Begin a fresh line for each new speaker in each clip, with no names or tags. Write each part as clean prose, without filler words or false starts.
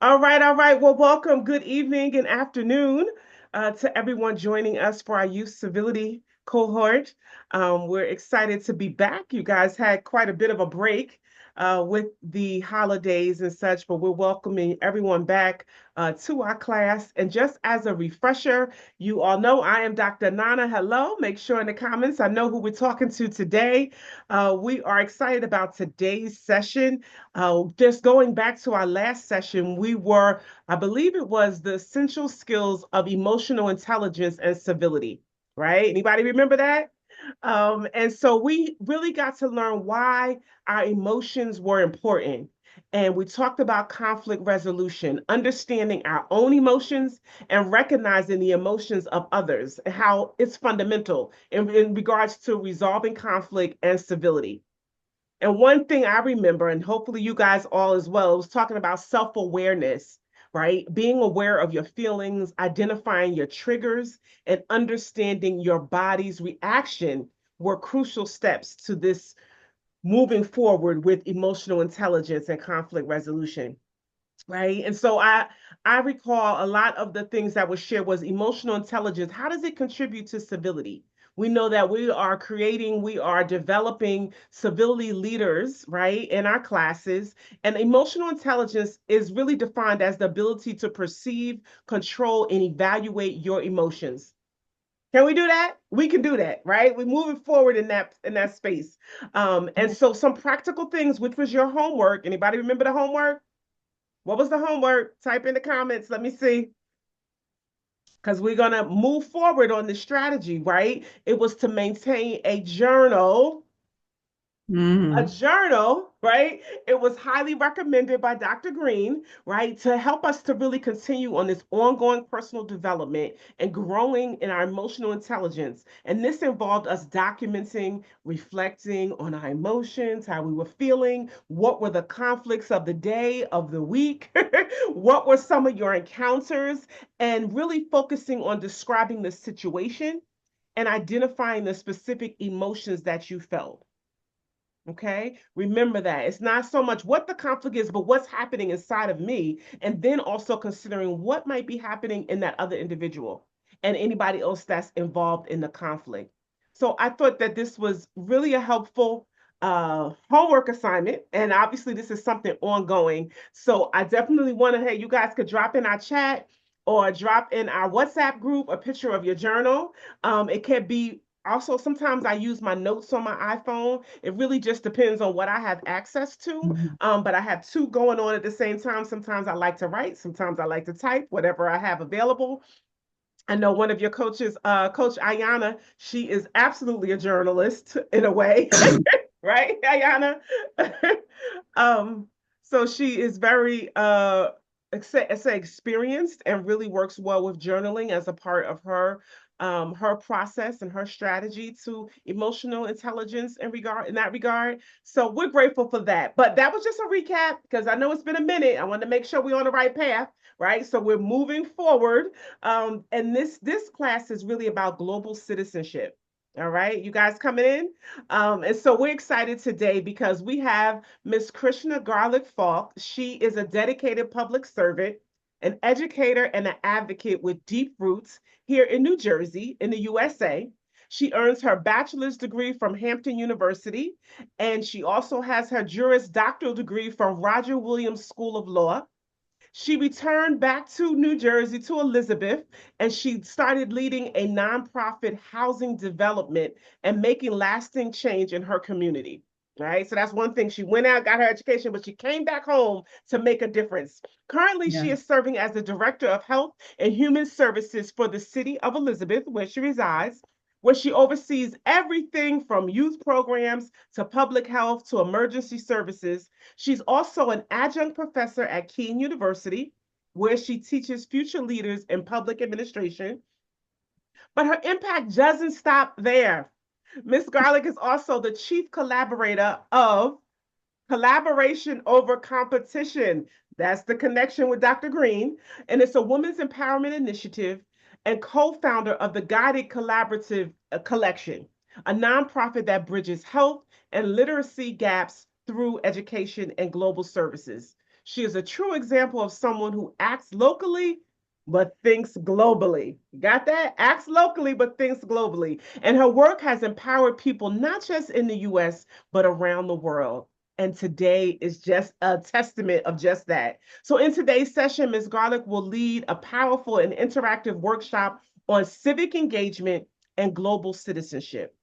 All right, all right. Well, welcome. Good evening and afternoon to everyone joining us for our youth civility cohort. We're excited to be back. You guys had quite a bit of a break with the holidays and such, but we're welcoming everyone back to our class. And just as a refresher, you all know I am Dr. Nana. Hello. Make sure in the comments I know who we're talking to today. We are excited about today's session. Just going back to our last session, I believe it was the essential skills of emotional intelligence and civility, right? Anybody remember that? And so we really got to learn why our emotions were important. And we talked about conflict resolution, understanding our own emotions and recognizing the emotions of others, and how it's fundamental in regards to resolving conflict and civility. And one thing I remember, and hopefully you guys all as well, was talking about self awareness, right? Being aware of your feelings, identifying your triggers, and understanding your body's reaction were crucial steps to this moving forward with emotional intelligence and conflict resolution, right? And so I recall a lot of the things that was shared was emotional intelligence. How does it contribute to civility? We know that we are developing civility leaders, right, in our classes. And emotional intelligence is really defined as the ability to perceive, control, and evaluate your emotions. Can we do that? We can do that, right? We're moving forward in that space. And so some practical things, which was your homework. Anybody remember the homework? What was the homework? Type in the comments. Let me see. Because we're going to move forward on the strategy, right? It was to maintain a
Mm.
journal, right? It was highly recommended by Dr. Green, right, to help us to really continue on this ongoing personal development and growing in our emotional intelligence. And this involved us documenting, reflecting on our emotions, how we were feeling, what were the conflicts of the day, of the week, what were some of your encounters, and really focusing on describing the situation and identifying the specific emotions that you felt. Okay. Remember that it's not so much what the conflict is, but what's happening inside of me. And then also considering what might be happening in that other individual and anybody else that's involved in the conflict. So I thought that this was really a helpful homework assignment. And obviously, this is something ongoing. So I definitely want to, hey, you guys could drop in our chat or drop in our WhatsApp group a picture of your journal. It can be also, sometimes I use my notes on my iPhone. It really just depends on what I have access to.
Mhm.
But I have two going on at the same time. Sometimes I like to write, sometimes I like to type, whatever I have available. I know one of your coaches, Coach Ayana, she is absolutely a journalist in a way, right, Ayana? um, so she is very say experienced and really works well with journaling as a part of her process and her strategy to emotional intelligence in that regard. So we're grateful for that. But that was just a recap because I know it's been a minute. I want to make sure we're on the right path, right? So we're moving forward. And this class is really about global citizenship. All right, you guys coming in? And so we're excited today because we have Miss Krishna Garlic Faulk. She is a dedicated public servant, an educator, and an advocate with deep roots here in New Jersey, in the USA. She earns her bachelor's degree from Hampton University, and she also has her Juris Doctoral degree from Roger Williams School of Law. She returned back to New Jersey to Elizabeth, and she started leading a nonprofit housing development and making lasting change in her community. Right. So that's one thing. She went out, got her education, but she came back home to make a difference. Currently, she
Yeah.
is serving as the Director of Health and Human Services for the city of Elizabeth, where she resides, where she oversees everything from youth programs to public health to emergency services. She's also an adjunct professor at Keene University, where she teaches future leaders in public administration. But her impact doesn't stop there. Miss Garlic is also the chief collaborator of Collaboration Over Competition. That's the connection with Dr. Green. And it's a women's empowerment initiative and co founder of the Guided Collaborative Collection, a nonprofit that bridges health and literacy gaps through education and global services. She is a true example of someone who acts locally but thinks globally. Got that? Acts locally but thinks globally. And her work has empowered people not just in the US, but around the world. And today is just a testament of just that. So, in today's session, Ms. Garlic will lead a powerful and interactive workshop on civic engagement and global citizenship.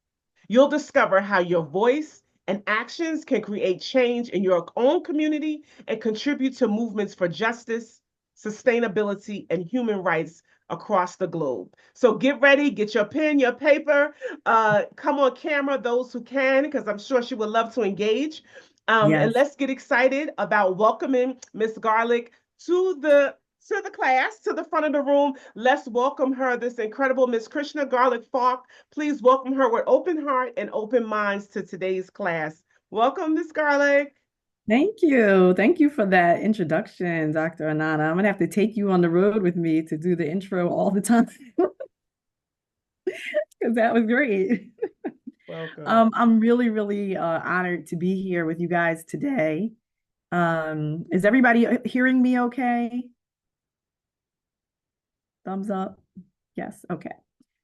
You'll discover how your voice and actions can create change in your own community and contribute to movements for justice, sustainability, and human rights across the globe. So get ready, get your pen, your paper, come on camera, those who can, because I'm sure she would love to engage. And
Yes.
let's get excited about welcoming Miss Garlic to the class, to the front of the room. Let's welcome her, this incredible Miss Krishna Garlic Faulk. Please welcome her with open heart and open minds to today's class. Welcome, Miss Garlic.
Thank you. Thank you for that introduction, Dr. Anana. I'm gonna have to take you on the road with me to do the intro all the time because that was great.
Welcome.
I'm really, really honored to be here with you guys today. Is everybody hearing me okay? Thumbs up. Yes. Okay.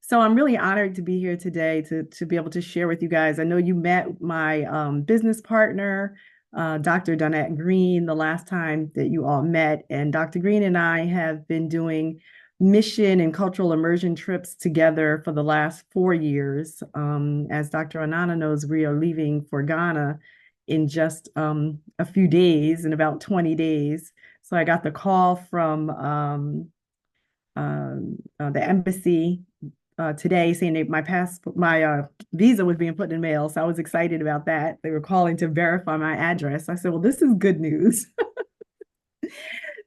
So I'm really honored to be here today to be able to share with you guys. I know you met my business partner, Dr. Donette Green, the last time that you all met. And Dr. Green and I have been doing mission and cultural immersion trips together for the last 4 years. As Dr. Anana knows, we are leaving for Ghana in just a few days, in about 20 days. So I got the call from the embassy today saying that my visa was being put in the mail. So I was excited about that. They were calling to verify my address. I said, well, this is good news.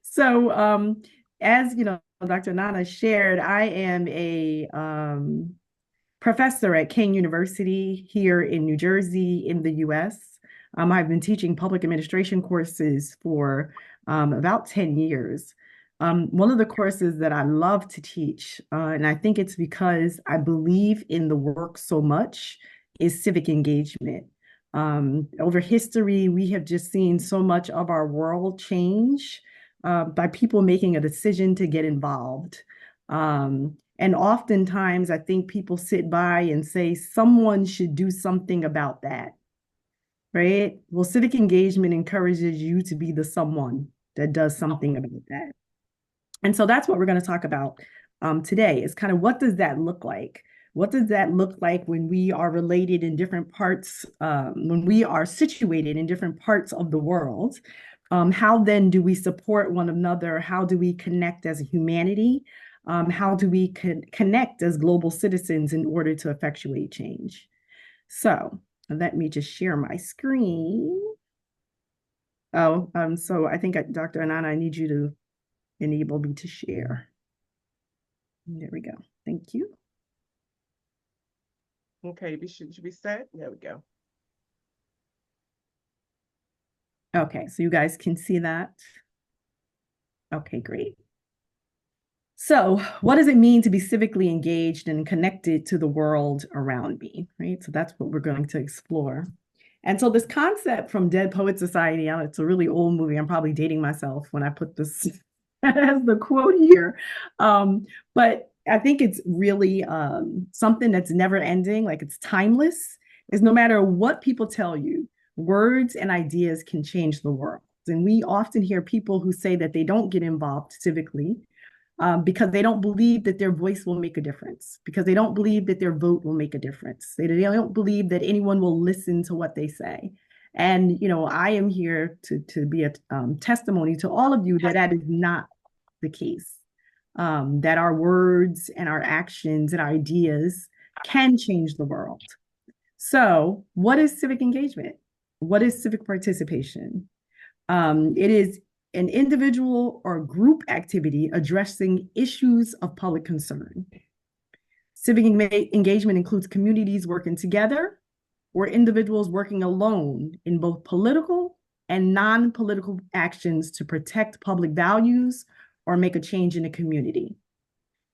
So as you know, Dr. Nana shared, I am a professor at King University here in New Jersey in the US. I've been teaching public administration courses for about 10 years. One of the courses that I love to teach, and I think it's because I believe in the work so much, is civic engagement. Over history, we have just seen so much of our world change by people making a decision to get involved. And oftentimes, I think people sit by and say, someone should do something about that, right? Well, civic engagement encourages you to be the someone that does something about that. And so that's what we're going to talk about today is kind of what does that look like? What does that look like when we are related in different parts, when we are situated in different parts of the world? How then do we support one another? How do we connect as a humanity? How do we connect as global citizens in order to effectuate change? So let me just share my screen. Oh, so I think Dr. Anana, I need you to enable me to share. There we go. Thank you.
Okay, should be set. There we go.
Okay, so you guys can see that. Okay, great. So, what does it mean to be civically engaged and connected to the world around me, right? So that's what we're going to explore. And so this concept from Dead Poet Society, it's a really old movie. I'm probably dating myself when I put this as the quote here. But I think it's really something that's never ending, like it's timeless, is no matter what people tell you, words and ideas can change the world. And we often hear people who say that they don't get involved civically because they don't believe that their voice will make a difference, because they don't believe that their vote will make a difference. They don't believe that anyone will listen to what they say. And, you know, I am here to be a testimony to all of you that that is not the case, that our words and our actions and our ideas can change the world. So, what is civic engagement? What is civic participation? It is an individual or group activity addressing issues of public concern. Civic engagement includes communities working together or individuals working alone in both political and non-political actions to protect public values or make a change in the community.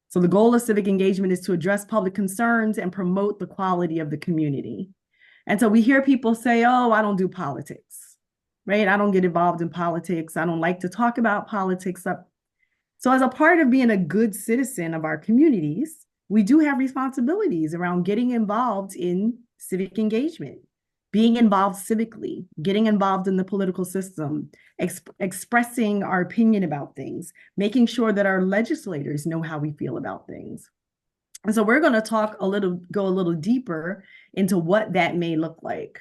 So the goal of civic engagement is to address public concerns and promote the quality of the community. And so we hear people say, oh, I don't do politics. right? I don't get involved in politics. I don't like to talk about politics. So as a part of being a good citizen of our communities, we do have responsibilities around getting involved in civic engagement, being involved civically, getting involved in the political system, expressing our opinion about things, making sure that our legislators know how we feel about things. And so we're going to go a little deeper into what that may look like.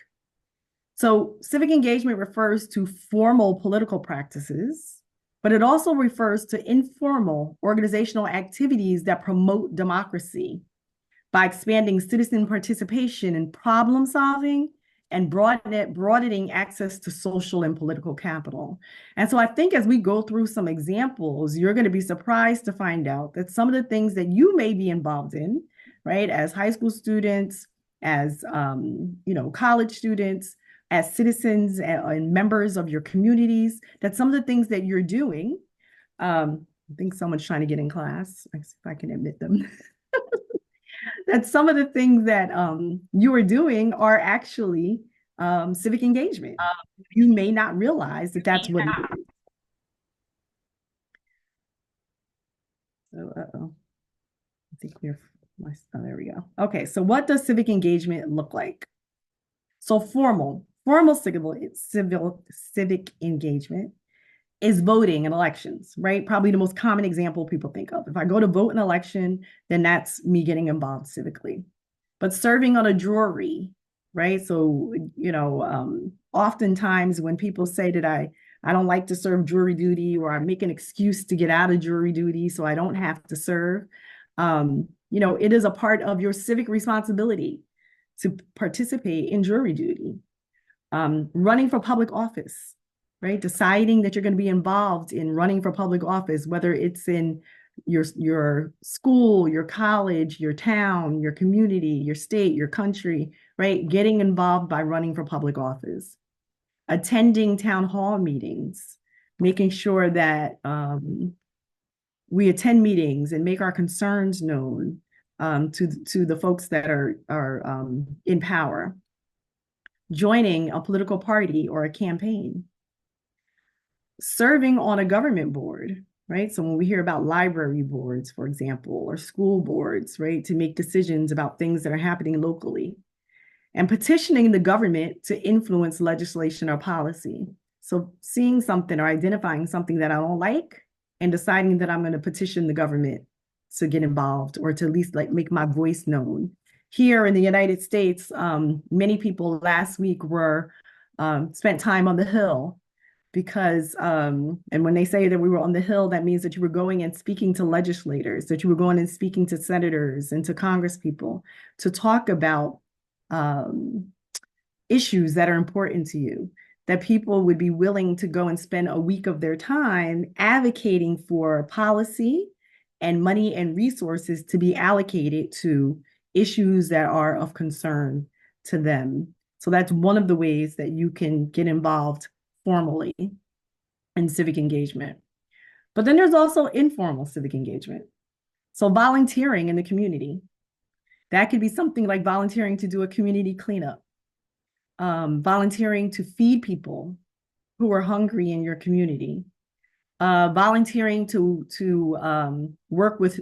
So civic engagement refers to formal political practices, but it also refers to informal organizational activities that promote democracy by expanding citizen participation in problem solving and broadening access to social and political capital. And so I think as we go through some examples, you're going to be surprised to find out that some of the things that you may be involved in, right, as high school students, as college students, as citizens and members of your communities, that some of the things that you're doing, I think someone's trying to get in class. Let's see if I can admit them. That some of the things that you are doing are actually civic engagement. You may not realize that that's what it is. So, I think there we go. Okay, so what does civic engagement look like? So formal civic engagement is voting in elections, right? Probably the most common example people think of. If I go to vote in an election, then that's me getting involved civically. But serving on a jury, right? So, oftentimes when people say that I don't like to serve jury duty, or I make an excuse to get out of jury duty so I don't have to serve, it is a part of your civic responsibility to participate in jury duty. Running for public office, right? Deciding that you're going to be involved in running for public office, whether it's in your school, your college, your town, your community, your state, your country, right? Getting involved by running for public office, attending town hall meetings, making sure that we attend meetings and make our concerns known to the folks that are in power, joining a political party or a campaign, serving on a government board, right? So when we hear about library boards, for example, or school boards, right, to make decisions about things that are happening locally, and petitioning the government to influence legislation or policy. So seeing something or identifying something that I don't like and deciding that I'm going to petition the government to get involved, or to at least make my voice known. Here in the United States, many people last week spent time on the Hill, because and when they say that we were on the Hill, that means that you were going and speaking to legislators, that you were going and speaking to senators and to congresspeople to talk about issues that are important to you, that people would be willing to go and spend a week of their time advocating for policy and money and resources to be allocated to issues that are of concern to them. So that's one of the ways that you can get involved formally in civic engagement. But then there's also informal civic engagement. So volunteering in the community. That could be something like volunteering to do a community cleanup, volunteering to feed people who are hungry in your community, volunteering to work with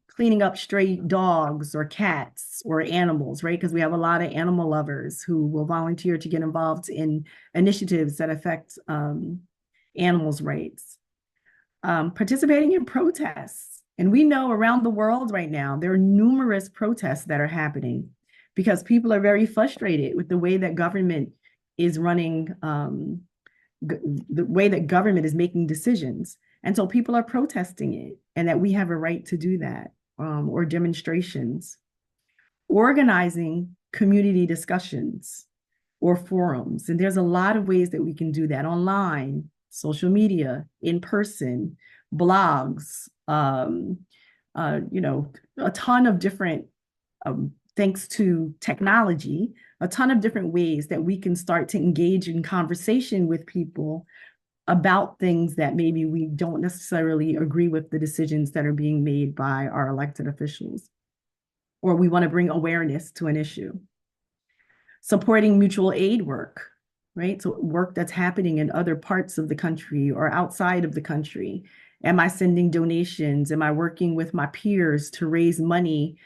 cleaning up stray dogs or cats or animals, right? Because we have a lot of animal lovers who will volunteer to get involved in initiatives that affect animals' rights. Participating in protests. And we know around the world right now, there are numerous protests that are happening because people are very frustrated with the way that government is running, the way that government is making decisions. And so people are protesting it, and that we have a right to do that, or demonstrations. Organizing community discussions or forums. And there's a lot of ways that we can do that: online, social media, in person, blogs, a ton of different, thanks to technology, a ton of different ways that we can start to engage in conversation with people about things that maybe we don't necessarily agree with the decisions that are being made by our elected officials, or we want to bring awareness to an issue. Supporting mutual aid work, right? So work that's happening in other parts of the country or outside of the country. Am I sending donations? Am I working with my peers to raise money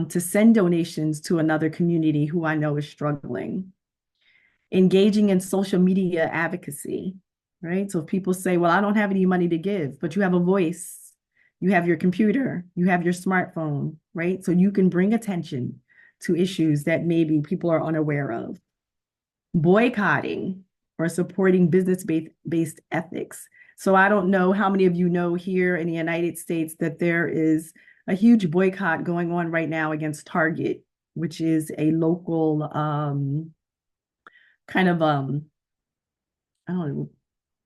to send donations to another community who I know is struggling? Engaging in social media advocacy, right? So if people say, well, I don't have any money to give, but you have a voice, you have your computer, you have your smartphone, right? So you can bring attention to issues that maybe people are unaware of. Boycotting or supporting business-based ethics. So I don't know how many of you know here in the United States that there is a huge boycott going on right now against Target, which is a local kind of I don't know,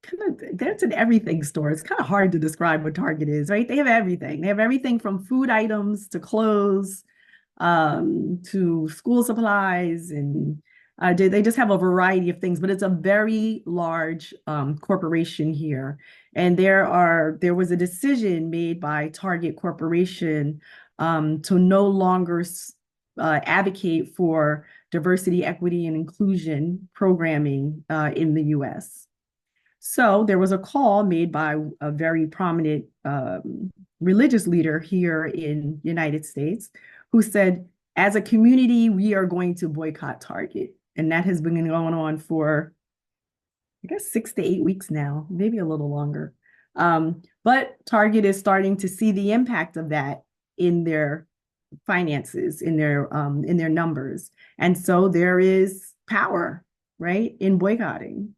kind of that's an everything store. It's kind of hard to describe what Target is, right? They have everything. They have everything from food items to clothes, to school supplies, and they just have a variety of things. But it's a very large corporation here, and there was a decision made by Target Corporation to no longer advocate for diversity, equity, and inclusion programming in the U.S. So there was a call made by a very prominent religious leader here in the United States who said, as a community, we are going to boycott Target. And that has been going on for, I guess, 6 to 8 weeks now, maybe a little longer. But Target is starting to see the impact of that in their finances, in their numbers. And so there is power, right, in boycotting.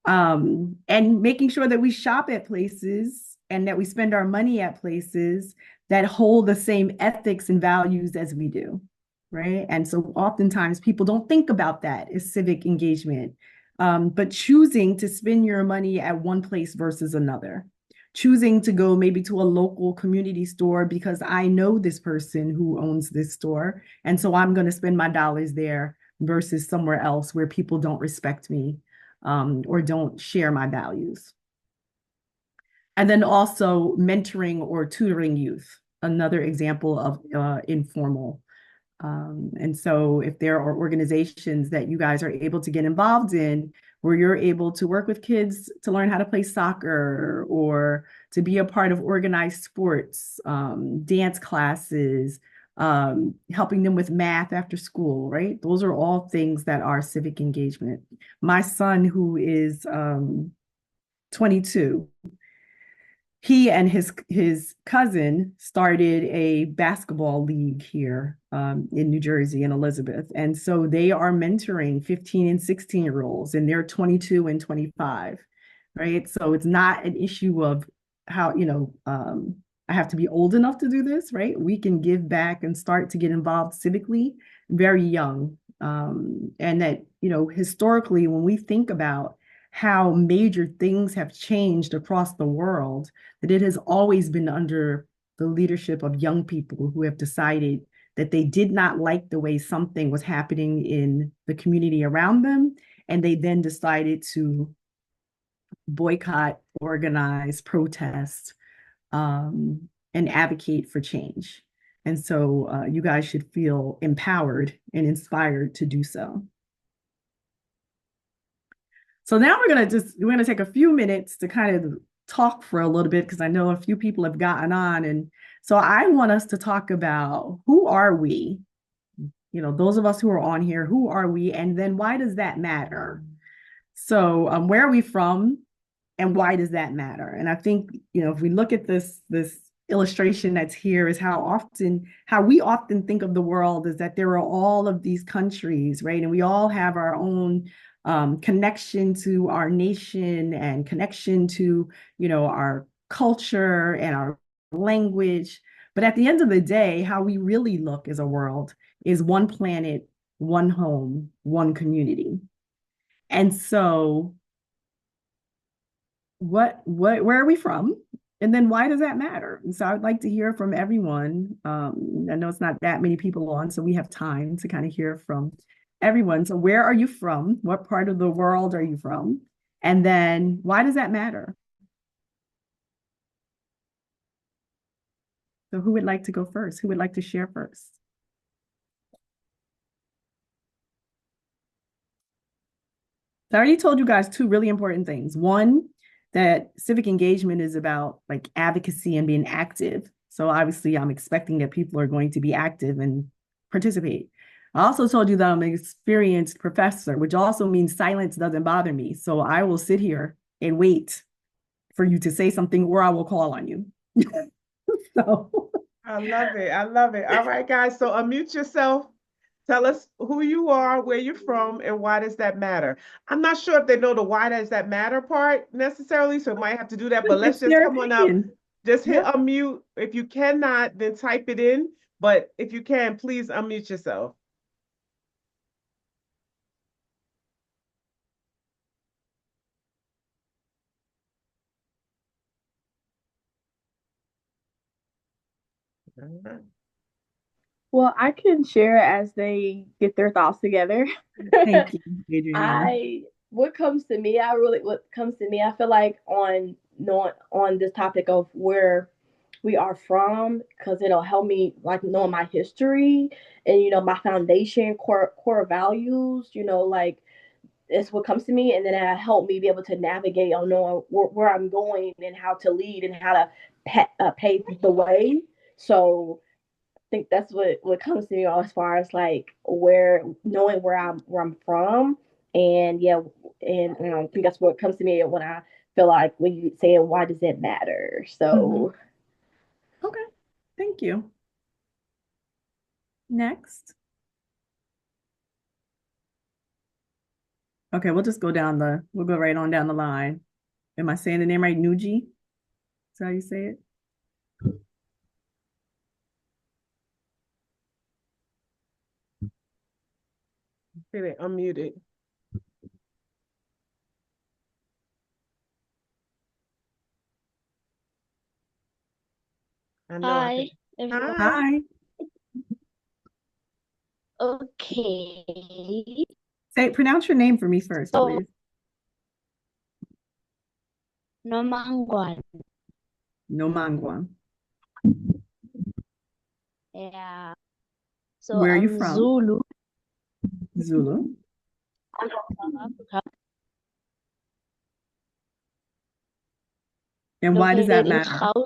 And making sure that we shop at places and that we spend our money at places that hold the same ethics and values as we do, right? And so oftentimes people don't think about that as civic engagement, but choosing to spend your money at one place versus another, choosing to go maybe to a local community store because I know this person who owns this store, and so I'm going to spend my dollars there versus somewhere else where people don't respect me or don't share my values. And then also mentoring or tutoring youth, another example of informal. And so if there are organizations that you guys are able to get involved in where you're able to work with kids to learn how to play soccer or to be a part of organized sports, dance classes, helping them with math after school, right? Those are all things that are civic engagement. My son, who is 22, he and his cousin started a basketball league here in New Jersey in Elizabeth. And so they are mentoring 15 and 16-year-olds, and they're 22 and 25, right? So it's not an issue of how, I have to be old enough to do this, right? We can give back and start to get involved civically very young. And that, historically, when we think about how major things have changed across the world, that it has always been under the leadership of young people who have decided that they did not like the way something was happening in the community around them. And they then decided to boycott, organize, protest, and advocate for change. And so you guys should feel empowered and inspired to do so. So now we're gonna take a few minutes to kind of talk for a little bit because I know a few people have gotten on. And so I want us to talk about who are we? Those of us who are on here, who are we? And then why does that matter? So where are we from and why does that matter? And I think, if we look at this illustration that's here is how we often think of the world is that there are all of these countries, right? And we all have our own connection to our nation and connection to, our culture and our language. But at the end of the day, how we really look as a world is one planet, one home, one community. And so where are we from? And then why does that matter? And so I'd like to hear from everyone. I know it's not that many people on, so we have time to kind of hear from everyone. So where are you from? What part of the world are you from? And then why does that matter? So who would like to go first? Who would like to share first? So I already told you guys two really important things. One, that civic engagement is about like advocacy and being active. So obviously, I'm expecting that people are going to be active and participate. I also told you that I'm an experienced professor, which also means silence doesn't bother me. So I will sit here and wait for you to say something or I will call on you. So
I love it. I love it. All right, guys. So unmute yourself. Tell us who you are, where you're from, and why does that matter? I'm not sure if they know the why does that matter part necessarily, so might have to do that, but let's
it's
just
their
come on up.
opinion.
Just hit
Yep.
unmute. If you cannot, then type it in. But if you can, please unmute yourself.
Well, I can share as they get their thoughts together.
Thank you, Adriana.
What comes to me, I feel like on this topic of where we are from, because it'll help me like knowing my history and my foundation, core values. Like it's what comes to me, and then it help me be able to navigate on knowing where I'm going and how to lead and how to pave the way. So think that's what comes to me as far as like where knowing where I'm from, and yeah, and I think that's what comes to me when I feel like when you say why does it matter.
Mhm.
So
Okay, thank you. Next. Okay, we'll go right on down the line. Am I saying the name right? Nuji? Is that how you say it?
Feel it unmuted. I know I
Hi,
can.
everyone.
Hi.
Hi.
Okay.
Pronounce your name for me first,
So,
please.
Nomangwan.
Nomangwa.
Yeah. So
Where are you
I'm
from?
Zulu.
Zulu.
I'm from South Africa,
And why does that
located in
matter?
Gauteng.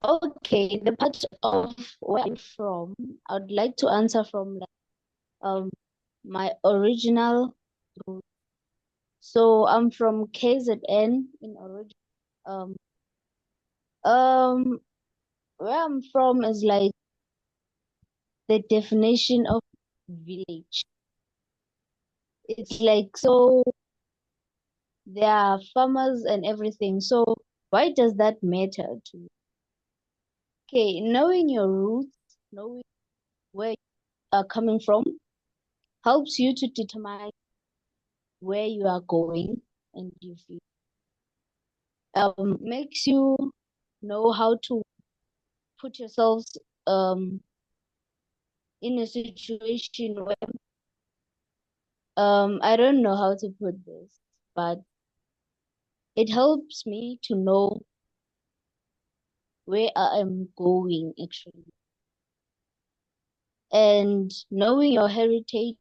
Okay, the part of where I'm from, I would like to answer from like, my original root. So I'm from KZN in origin. Um, um, where I'm from is like the definition of village. It's like so there are farmers and everything. So why does that matter to you? Okay, knowing your roots, knowing where you are coming from, helps you to determine where you are going, and you feel makes you know how to put yourselves in a situation where I don't know how to put this, but it helps me to know where I am going actually. And knowing your heritage,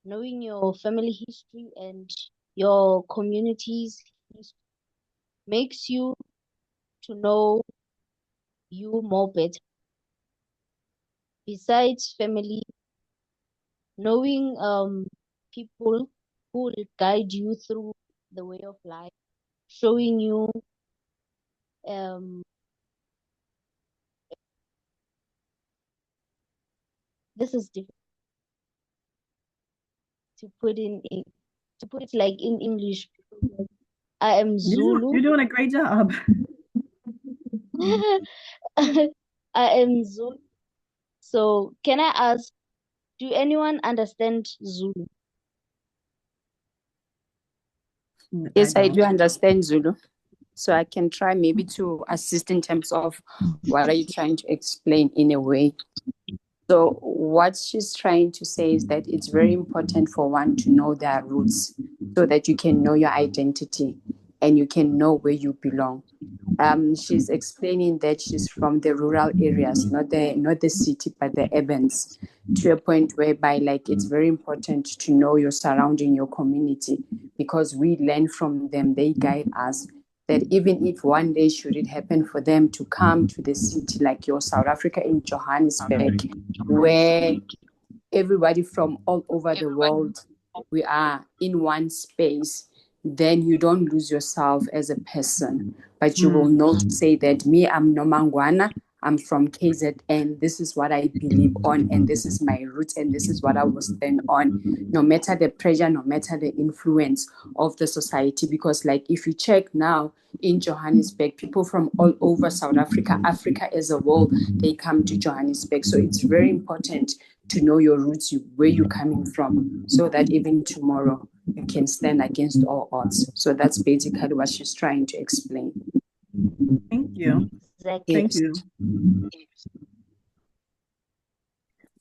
knowing your family history and your community's history makes you to know you more better. Besides family, knowing people who will guide you through the way of life, showing you um this is difficult to to put it like in English. I am
You're
Zulu.
doing a great job.
I am Zulu. So can I ask, do anyone understand Zulu?
I
Yes, I do
don't.
understand Zulu. So I can try maybe to assist in terms of what are you trying to explain in a way. So what she's trying to say is that it's very important for one to know their roots so that you can know your identity and you can know where you belong. She's explaining that she's from the rural areas, not the city, but the urbans. to a point whereby like it's very important to know your surrounding, your community, because we learn from them, they guide us. That even if one day should it happen for them to come to the city like your South Africa in Johannesburg, where everybody from all over the world, we are in one space, then you don't lose yourself as a person, but you will know to say that me, I'm Nomangwana, I'm from KZN, this is what I believe on, and this is my roots, and this is what I will stand on, no matter the pressure, no matter the influence of the society. Because like if you check now in Johannesburg, people from all over South Africa, Africa as a whole, they come to Johannesburg. So it's very important to know your roots, where you're coming from, so that even tomorrow you can stand against all odds. So that's basically what she's trying to explain.
Thank you.
Exactly.
Thank
Yes.
you.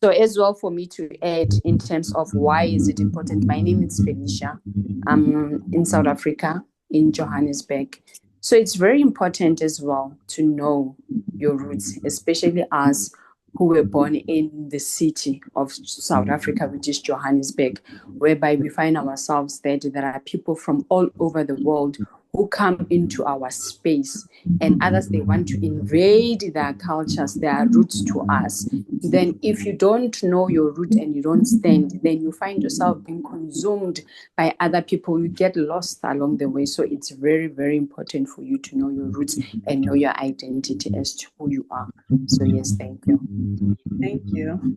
So as well for me to add in terms of why is it important, my name is Felicia. I'm in South Africa, in Johannesburg. So it's very important as well to know your roots, especially us who were born in the city of South Africa, which is Johannesburg, whereby we find ourselves that there are people from all over the world who come into our space, and others, they want to invade their cultures, their roots to us. Then if you don't know your root and you don't stand, then you find yourself being consumed by other people. You get lost along the way. So it's very, very important for you to know your roots and know your identity as to who you are. So yes, thank you.
Thank you.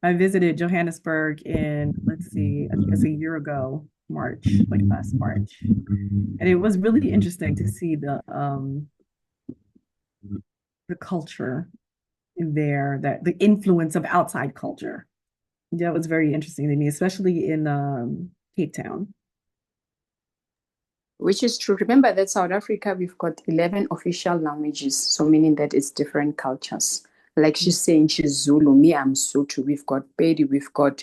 I visited Johannesburg in, let's see, I think it's a year ago, March, like last March. And it was really interesting to see the culture there, that the influence of outside culture. That was very interesting to me, especially in Cape Town.
Which is true. Remember that South Africa, we've got 11 official languages, so meaning that it's different cultures. Like she's saying, she's Zulu, me, I'm Sotho. We've got Pedi, we've got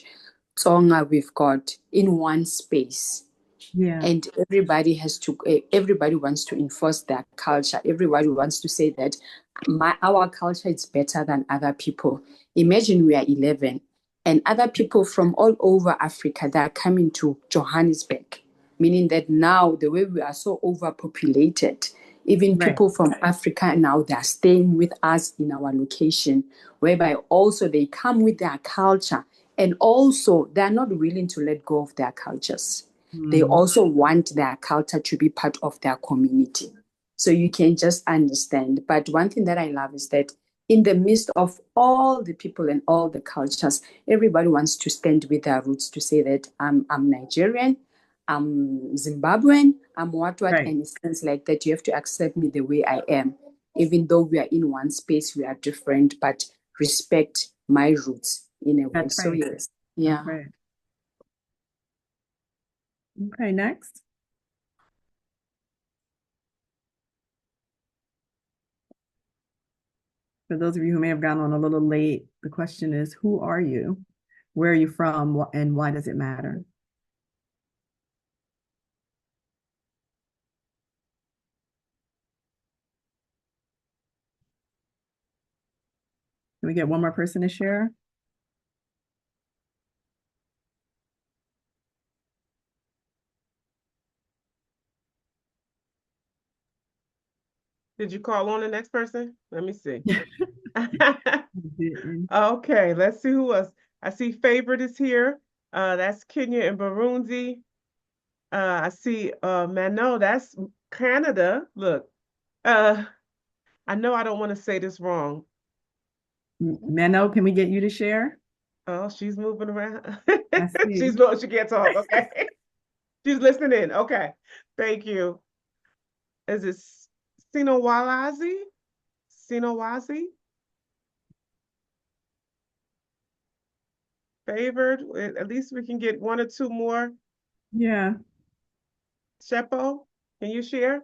Tsonga, we've got in one space.
Yeah.
And everybody wants to enforce their culture. Everybody wants to say that our culture is better than other people. Imagine we are 11 and other people from all over Africa that are coming to Johannesburg, meaning that now the way we are so overpopulated, even
Right.
people from Africa now, they are staying with us in our location, whereby also they come with their culture, and also they are not willing to let go of their cultures. They also want their culture to be part of their community. So you can just understand. But one thing that I love is that in the midst of all the people and all the cultures, everybody wants to stand with their roots to say that I'm Nigerian, I'm Zimbabwean, I'm what,
Right.
and it's things like that. You have to accept me the way I am. Even though we are in one space, we are different, but respect my roots in a way.
That's
So
right.
yes, yeah.
That's right. Okay, next. For those of you who may have gotten on a little late, the question is, who are you? Where are you from? And why does it matter? Can we get one more person to share?
Did you call on the next person? Let me see.
Didn't.
Okay, let's see who else. I see Favorite is here. That's Kenya and Burundi. I see Mano, that's Canada. Look, I know I don't want to say this wrong.
Mano, can we get you to share?
Oh, she's moving around.
I see.
She can't talk. Okay. She's listening in. Okay. Thank you. Is it Sinowazi? Sinowazi? Favored? At least we can get one or two more.
Yeah,
Shepo, can you share?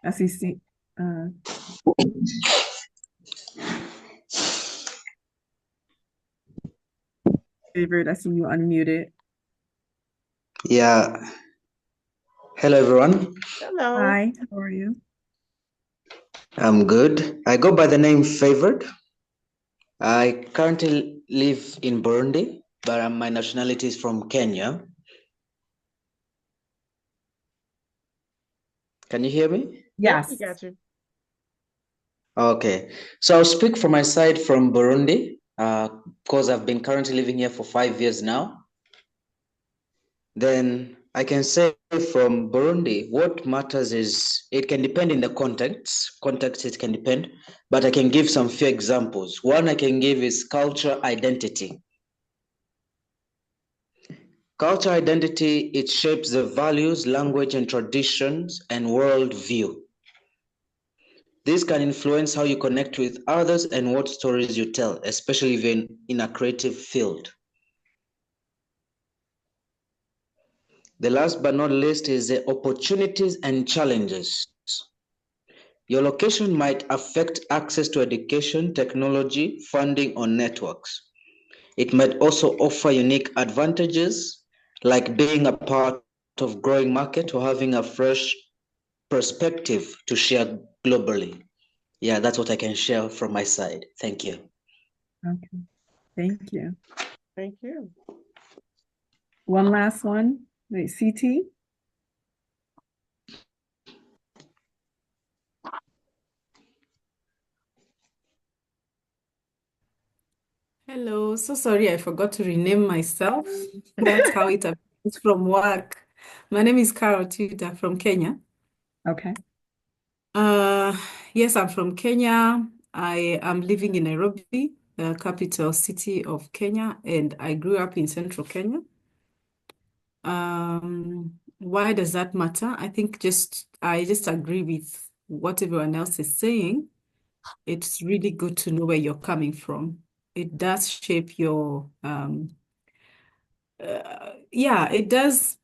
I see. Favorite, I see you unmuted.
Yeah. Hello, everyone.
Hello.
Hi, how are you?
I'm good. I go by the name Favored. I currently live in Burundi, but my nationality is from Kenya. Can you hear me?
Yep, we
Yes.
got you.
Okay. So I'll speak from my side from Burundi, because I've been currently living here for 5 years now. Then I can say from Burundi, what matters is it can depend in the context it can depend, but I can give some few examples. One I can give is culture identity. Culture identity, it shapes the values, language, and traditions and worldview. This can influence how you connect with others and what stories you tell, especially even in a creative field. The last but not least is the opportunities and challenges. Your location might affect access to education, technology, funding, or networks. It might also offer unique advantages, like being a part of growing market or having a fresh perspective to share globally. Yeah, that's what I can share from my side. Thank you.
Okay. Thank you.
Thank you.
One last one. Wait, CT?
Hello, so sorry I forgot to rename myself. That's how it appears from work. My name is Carol Tuta from Kenya.
Okay.
Uh, yes, I'm from Kenya. I am living in Nairobi, the capital city of Kenya, and I grew up in central Kenya. Why does that matter? I think I just agree with what everyone else is saying. It's really good to know where you're coming from. It does shape your yeah, it does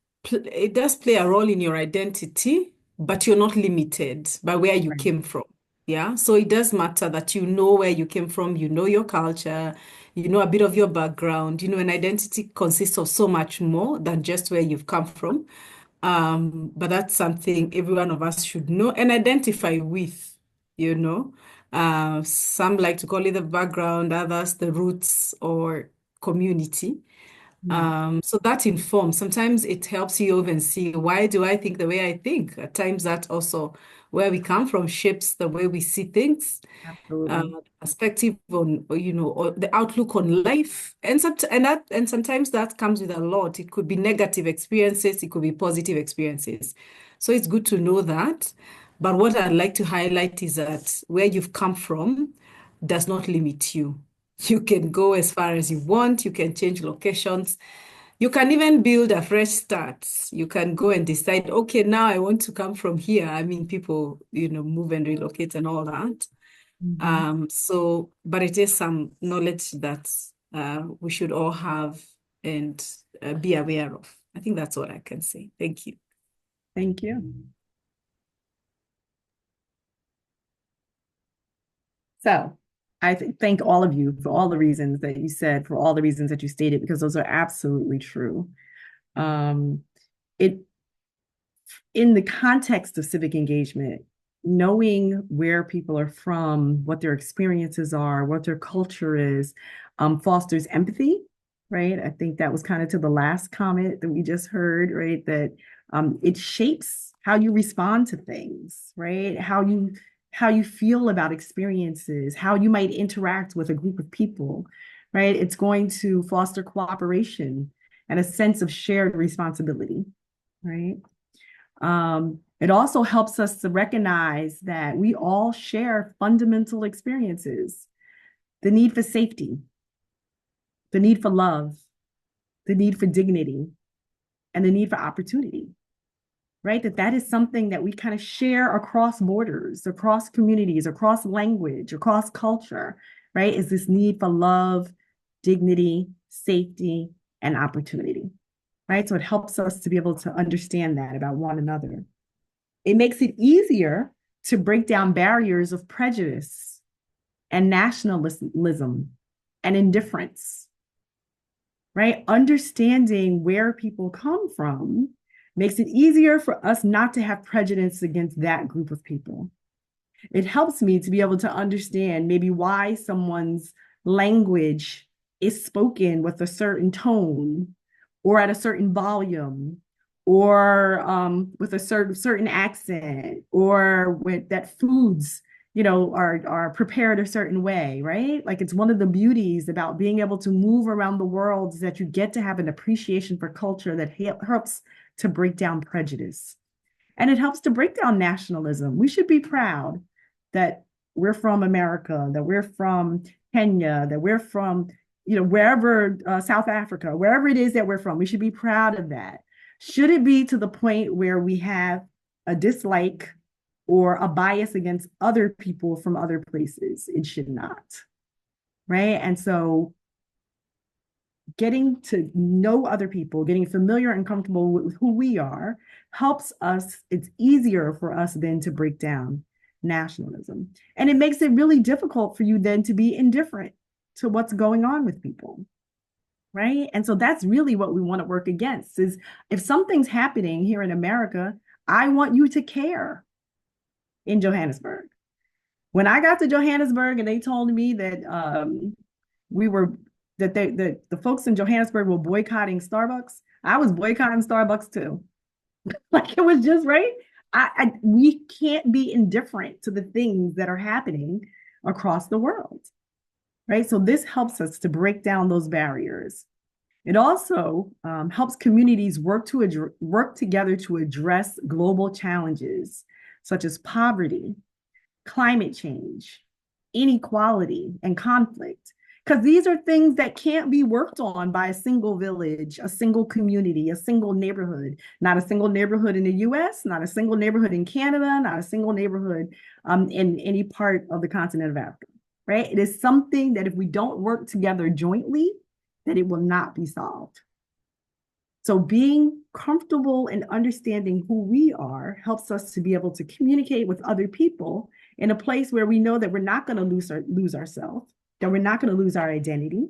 play a role in your identity, but you're not limited by where you
Right.
came from. Yeah, so it does matter that you know where you came from, you know your culture, you know a bit of your background. You know, an identity consists of so much more than just where you've come from. But that's something every one of us should know and identify with, you know. Some like to call it the background, others the roots or community. So that informs. Sometimes it helps you even see, why do I think the way I think? At times that also where we come from shapes the way we see things,
Absolutely.
perspective on, or the outlook on life. And sometimes that comes with a lot. It could be negative experiences, it could be positive experiences. So it's good to know that. But what I'd like to highlight is that where you've come from does not limit you. You can go as far as you want. You can change locations. You can even build a fresh start. You can go and decide, okay, now I want to come from here. I mean, people, move and relocate and all that. But it is some knowledge that we should all have and be aware of. I think that's all I can say. Thank you.
Thank you. So I thank all of you for all the reasons that you said, for all the reasons that you stated, because those are absolutely true. It in the context of civic engagement, knowing where people are from, what their experiences are, what their culture is, fosters empathy, right? I think that was kind of to the last comment that we just heard, right? That it shapes how you respond to things, right? How you feel about experiences, how you might interact with a group of people, right? It's going to foster cooperation and a sense of shared responsibility, right? It also helps us to recognize that we all share fundamental experiences: the need for safety, the need for love, the need for dignity, and the need for opportunity, right? That is something that we kind of share across borders, across communities, across language, across culture, right? Is this need for love, dignity, safety, and opportunity, right? So it helps us to be able to understand that about one another. It makes it easier to break down barriers of prejudice and nationalism and indifference, right? Understanding where people come from makes it easier for us not to have prejudice against that group of people. It helps me to be able to understand maybe why someone's language is spoken with a certain tone or at a certain volume or with a certain accent or with that foods are prepared a certain way, right? Like it's one of the beauties about being able to move around the world is that you get to have an appreciation for culture that helps to break down prejudice. And it helps to break down nationalism. We should be proud that we're from America, that we're from Kenya, that we're from, wherever, South Africa, wherever it is that we're from. We should be proud of that. Should it be to the point where we have a dislike or a bias against other people from other places? It should not, right? And so getting to know other people, getting familiar and comfortable with who we are helps us. It's easier for us then to break down nationalism. And it makes it really difficult for you then to be indifferent to what's going on with people, right? And so that's really what we want to work against is if something's happening here in America, I want you to care in Johannesburg. When I got to Johannesburg and they told me that we were that the folks in Johannesburg were boycotting Starbucks, I was boycotting Starbucks too. Like it was just right. We can't be indifferent to the things that are happening across the world, right? So this helps us to break down those barriers. It also helps communities work together to address global challenges such as poverty, climate change, inequality, and conflict. Because these are things that can't be worked on by a single village, a single community, a single neighborhood, not a single neighborhood in the US, not a single neighborhood in Canada, not a single neighborhood in any part of the continent of Africa, right? It is something that if we don't work together jointly, that it will not be solved. So being comfortable and understanding who we are helps us to be able to communicate with other people in a place where we know that we're not going to lose ourselves, that we're not going to lose our identity,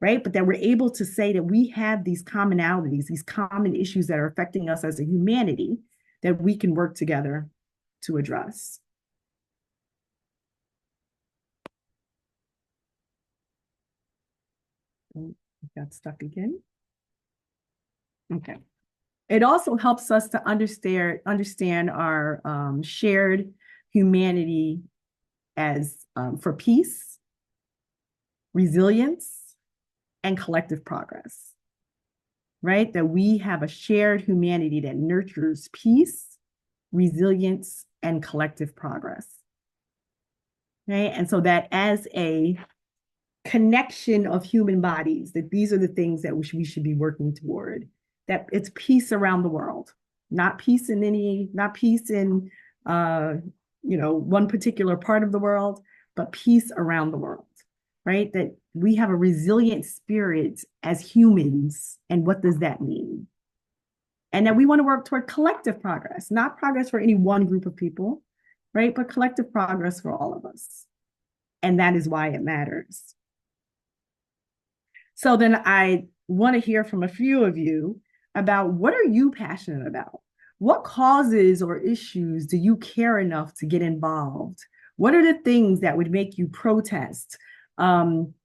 right? But that we're able to say that we have these commonalities, these common issues that are affecting us as a humanity that we can work together to address. Oh, got stuck again. Okay. It also helps us to understand our shared humanity as for peace, resilience, and collective progress, right? That we have a shared humanity that nurtures peace, resilience, and collective progress, right? And so that as a connection of human bodies, that these are the things that we should be working toward, that it's peace around the world, not peace in one particular part of the world, but peace around the world, right? That we have a resilient spirit as humans. And what does that mean? And that we want to work toward collective progress, not progress for any one group of people, right? But collective progress for all of us. And that is why it matters. So then I want to hear from a few of you about what are you passionate about? What causes or issues do you care enough to get involved? What are the things that would make you protest,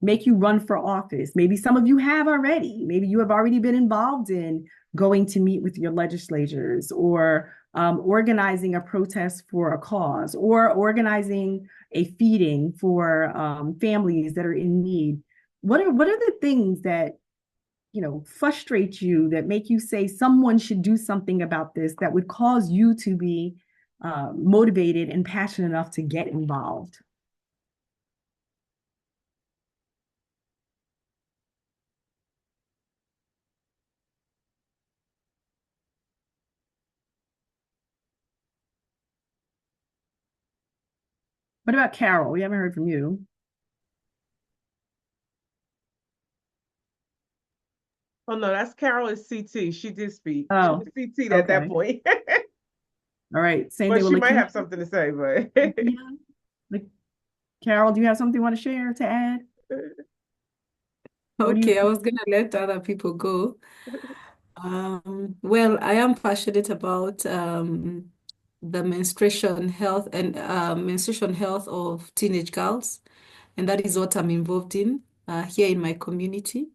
make you run for office? Maybe some of you have already. Maybe you have already been involved in going to meet with your legislators or organizing a protest for a cause or organizing a feeding for families that are in need. What are the things that frustrate you, that make you say someone should do something about this, that would cause you to be motivated and passionate enough to get involved? What about Carol? We haven't heard from you.
Oh no, that's Carol is CT. She did speak. She
Oh,
was CT at that
okay.
point.
All right. Same
But
thing with
she might
Lakeisha.
have something to say, but
Yeah. Like, Carol, do you have something you want to share, to add? What do you
Okay, I was gonna let other people go. Well, I am passionate about the menstruation health of teenage girls, and that is what I'm involved in here in my community.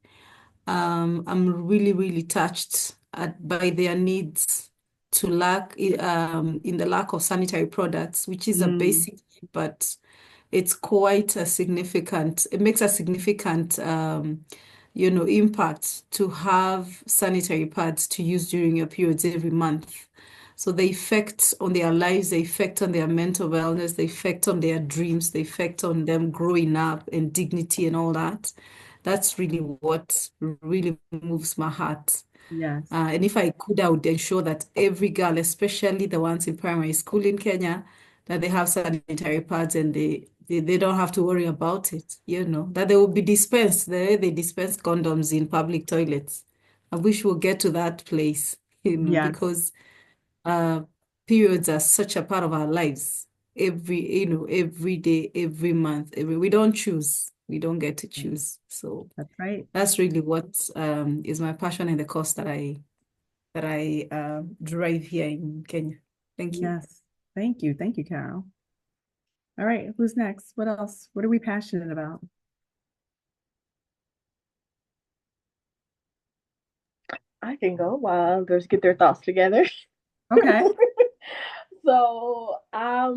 I'm really, really touched by their needs to in the lack of sanitary products, which is a
Mm,
basic, but it's quite it makes a significant, impact to have sanitary pads to use during your periods every month. So the effect on their lives, the effect on their mental wellness, the effect on their dreams, the effect on them growing up and dignity and all that. That's really what really moves my heart.
yes.
And if I could, I would ensure that every girl, especially the ones in primary school in Kenya, that they have sanitary pads and they don't have to worry about it, that they will be dispensed. They dispense condoms in public toilets. I wish we'll get to that place,
Yes.
because uh, periods are such a part of our lives. Every day, every month, we don't choose. We don't get to choose. So
That's right.
that's really what is my passion and the cause that I drive here in Kenya. Thank you.
Yes. Thank you. Thank you, Carol. All right, who's next? What else? What are we passionate about?
I can go while others get their thoughts together.
Okay.
So, I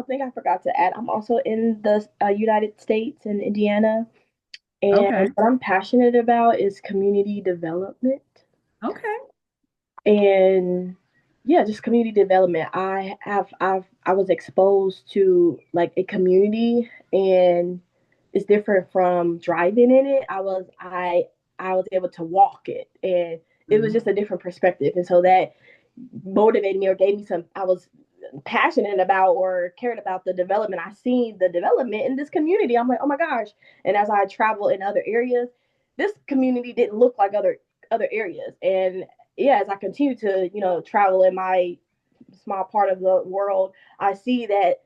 think I forgot to add. I'm also in the United States in Indiana, and
Okay.
what I'm passionate about is community development.
Okay.
And yeah, just community development. I was exposed to like a community, and it's different from driving in it. I was able to walk it, and it was
Mhm.
just a different perspective, and so that motivated me or gave me some. I was passionate about or cared about the development. I seen the development in this community. I'm like, oh my gosh! And as I travel in other areas, this community didn't look like other areas, and yeah, as I continue to, travel in my small part of the world, I see that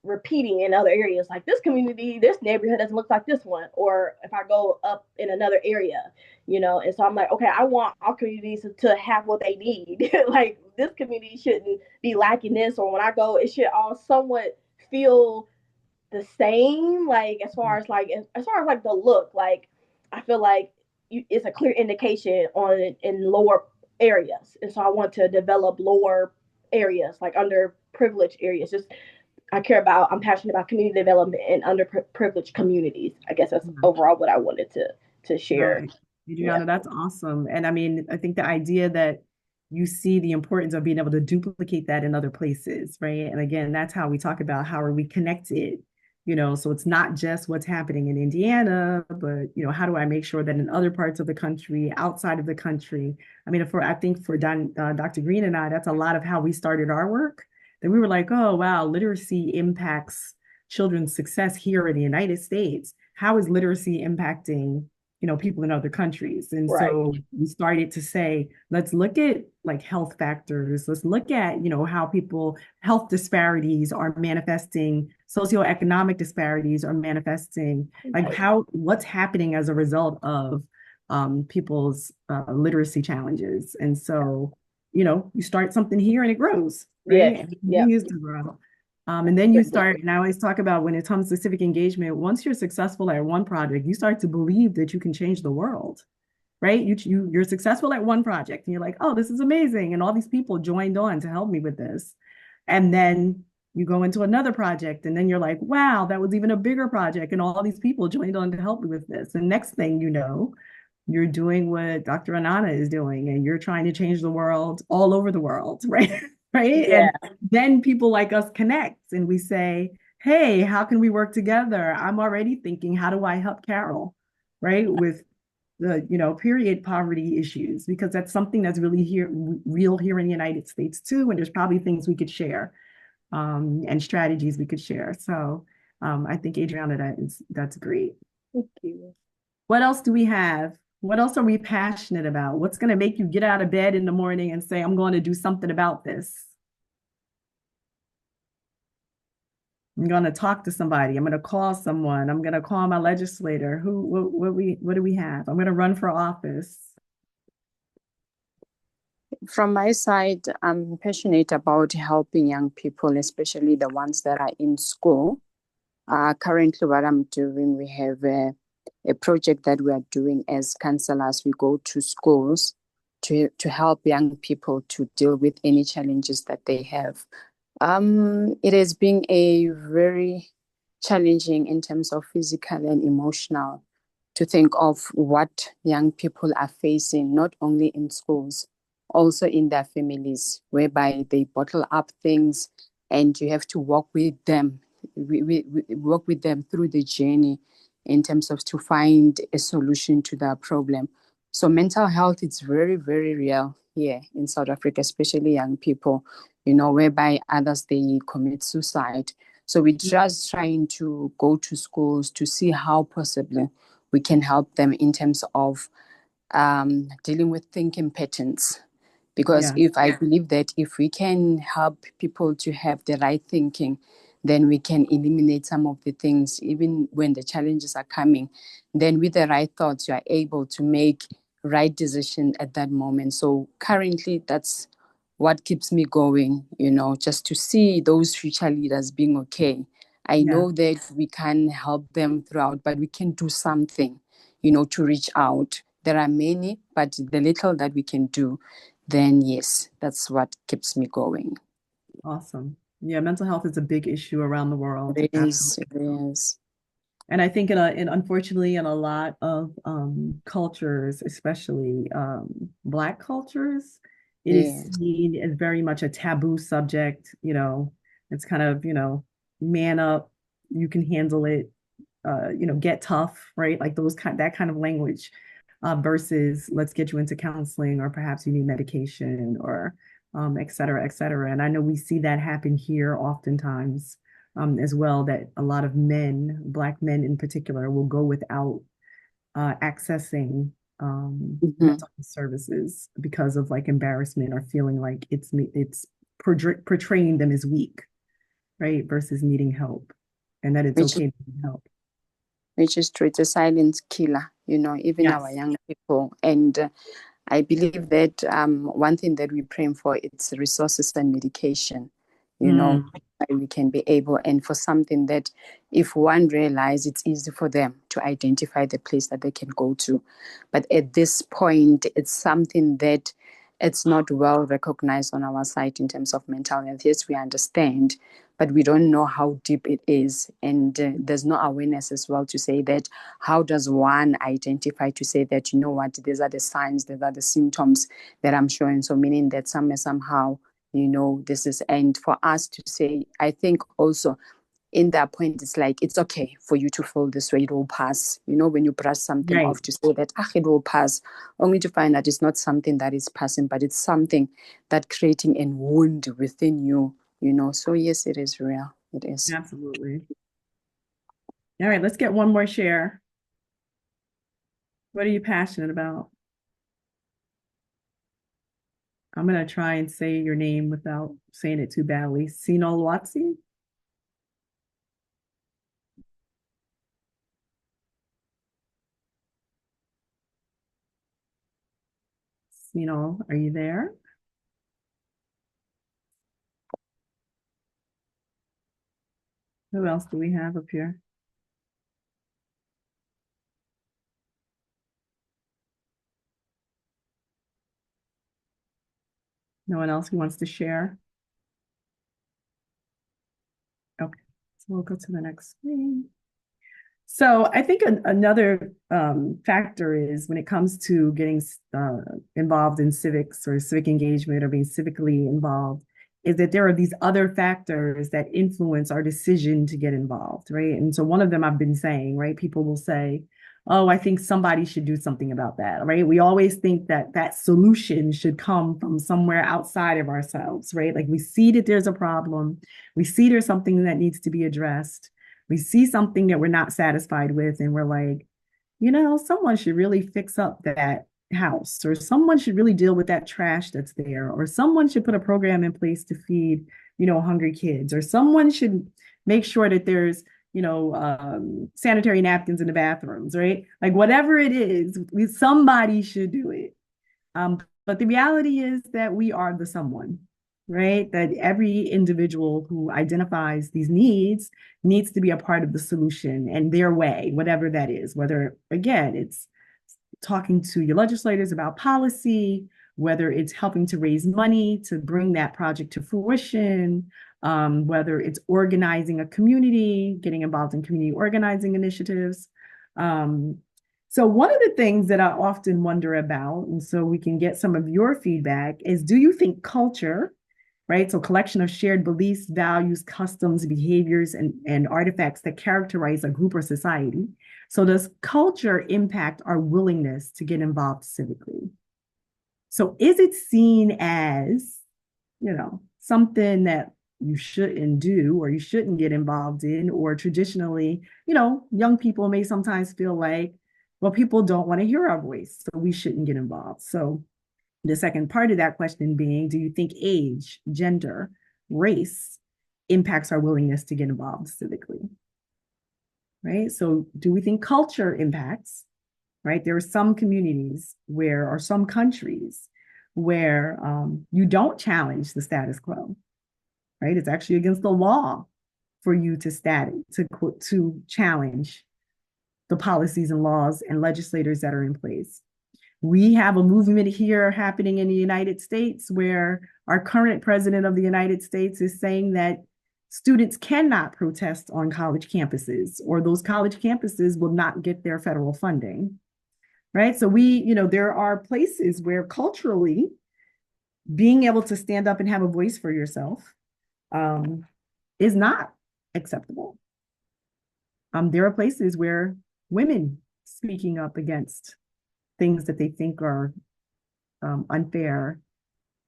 repeating in other areas. Like this community, this neighborhood doesn't look like this one. Or if I go up in another area, and so I'm like, okay, I want our communities to have what they need. Like this community shouldn't be lacking this, or when I go, it should all somewhat feel the same, like as far as like the look, like I feel like it's a clear indication on in lower areas, and so I want to develop lower areas, like underprivileged areas. Just I'm passionate about community development in underprivileged communities. I guess that's
Yeah.
overall what I wanted to
No,
share. Yeah.
Adriana, that's awesome. And I mean, I think the idea that you see the importance of being able to duplicate that in other places, right? And again, that's how we talk about how are we connected, so it's not just what's happening in Indiana, but how do I make sure that in other parts of the country, outside of the country, I mean, I think for Dr. Green and I, that's a lot of how we started our work. That we were like, oh wow, literacy impacts children's success here in the United States. How is literacy impacting people in other countries? And
Right.
so we started to say, let's look at like health factors. Let's look at, how health disparities are manifesting, socioeconomic disparities are manifesting, like
Right.
what's happening as a result of people's literacy challenges. And so, you start something here and it grows,
Yes.
right? And it
Yep.
continues to grow. And then you start, and I always talk about when it comes to civic engagement, once you're successful at one project, you start to believe that you can change the world, right? You're successful at one project and you're like, oh, this is amazing. And all these people joined on to help me with this. And then you go into another project and then you're like, wow, that was even a bigger project. And all these people joined on to help me with this. And next thing you know, you're doing what Dr. Anana is doing, and you're trying to change the world all over the world, right? Right.
Yeah.
And then people like us connect and we say, hey, how can we work together? I'm already thinking, how do I help Carol, right? With the, period poverty issues, because that's something that's really real here in the United States too. And there's probably things we could share and strategies we could share. So I think Adriana, that's great.
Thank you.
What else do we have? What else are we passionate about? What's going to make you get out of bed in the morning and say, I'm going to do something about this? I'm going to talk to somebody. I'm going to call someone. I'm going to call my legislator. What do we have? I'm going to run for office.
From my side, I'm passionate about helping young people, especially the ones that are in school. Currently, what I'm doing, we have a project that we are doing as counselors. We go to schools to help young people to deal with any challenges that they have. It has been a very challenging in terms of physical and emotional to think of what young people are facing, not only in schools, also in their families, whereby they bottle up things and you have to walk with them. We work with them through the journey in terms of to find a solution to that problem. So mental health is very, very real here in South Africa, especially young people, whereby others, they commit suicide. So we're just trying to go to schools to see how possibly we can help them in terms of dealing with thinking patterns. Because
Yeah.
I believe that if we can help people to have the right thinking, then we can eliminate some of the things, even when the challenges are coming. Then with the right thoughts, you are able to make right decision at that moment. So currently, that's what keeps me going, just to see those future leaders being okay. I
Yeah.
know that we can help them throughout, but we can do something, to reach out. There are many, but the little that we can do, then yes, that's what keeps me going.
Awesome. Yeah, mental health is a big issue around the world.
It is,
Absolutely.
it is.
And I think unfortunately in a lot of cultures, especially Black cultures, it is
Yes,
seen as very much a taboo subject. It's kind of, man up, you can handle it, get tough, right? Like that kind of language, versus let's get you into counseling, or perhaps you need medication, or et cetera, et cetera. And I know we see that happen here oftentimes, as well, that a lot of men, Black men in particular, will go without accessing
Mhm.
mental health services because of like embarrassment, or feeling like it's portraying them as weak, right? Versus needing help, and that it's
which is
okay to need help.
which is true. It's a silent killer, even our
Yes.
young people. And I believe that one thing that we're praying for, it's resources and medication,
Mm,
we can be able, and for something that if one realize, it's easy for them to identify the place that they can go to. But at this point, it's something that it's not well recognized on our side in terms of mental health. Yes, we understand, but we don't know how deep it is. And there's no awareness as well to say that how does one identify to say that, what, these are the signs, these are the symptoms that I'm showing. So meaning that somehow, this is, and for us to say, I think also in that point, it's like, it's okay for you to feel this way, it will pass. When you brush something
right.
off, to say that, it will pass, only to find that it's not something that is passing, but it's something that creating a wound within you. So yes, it is real. It is.
Absolutely. All right, let's get one more share. What are you passionate about? I'm gonna try and say your name without saying it too badly. Sino Watsi? Sino, are you there? Who else do we have up here? No one else who wants to share? Okay, so we'll go to the next screen. So I think another factor is when it comes to getting involved in civics or civic engagement, or being civically involved, is that there are these other factors that influence our decision to get involved, right? And so one of them I've been saying, right? People will say, oh, I think somebody should do something about that, right? We always think that that solution should come from somewhere outside of ourselves, right? Like we see that there's a problem, we see there's something that needs to be addressed, we see something that we're not satisfied with, and we're like, someone should really fix up that house, or someone should really deal with that trash that's there, or someone should put a program in place to feed, hungry kids, or someone should make sure that there's, sanitary napkins in the bathrooms, right? Like whatever it is, somebody should do it. But the reality is that we are the someone, right? That every individual who identifies these needs to be a part of the solution and their way, whatever that is, whether, again, it's talking to your legislators about policy, whether it's helping to raise money to bring that project to fruition, whether it's organizing a community, getting involved in community organizing initiatives. So one of the things that I often wonder about, and so we can get some of your feedback, is do you think culture, right? So collection of shared beliefs, values, customs, behaviors, and artifacts that characterize a group or society. So does culture impact our willingness to get involved civically? So is it seen as, something that you shouldn't do or you shouldn't get involved in, or traditionally, young people may sometimes feel like, well, people don't want to hear our voice, so we shouldn't get involved. So the second part of that question being, do you think age, gender, race impacts our willingness to get involved civically? Right? So do we think culture impacts, right? There are some communities where, or some countries where you don't challenge the status quo, right? It's actually against the law for you to challenge the policies and laws and legislators that are in place. We have a movement here happening in the United States where our current president of the United States is saying that students cannot protest on college campuses, or those college campuses will not get their federal funding, right? So there are places where culturally being able to stand up and have a voice for yourself is not acceptable. There are places where women speaking up against things that they think are unfair,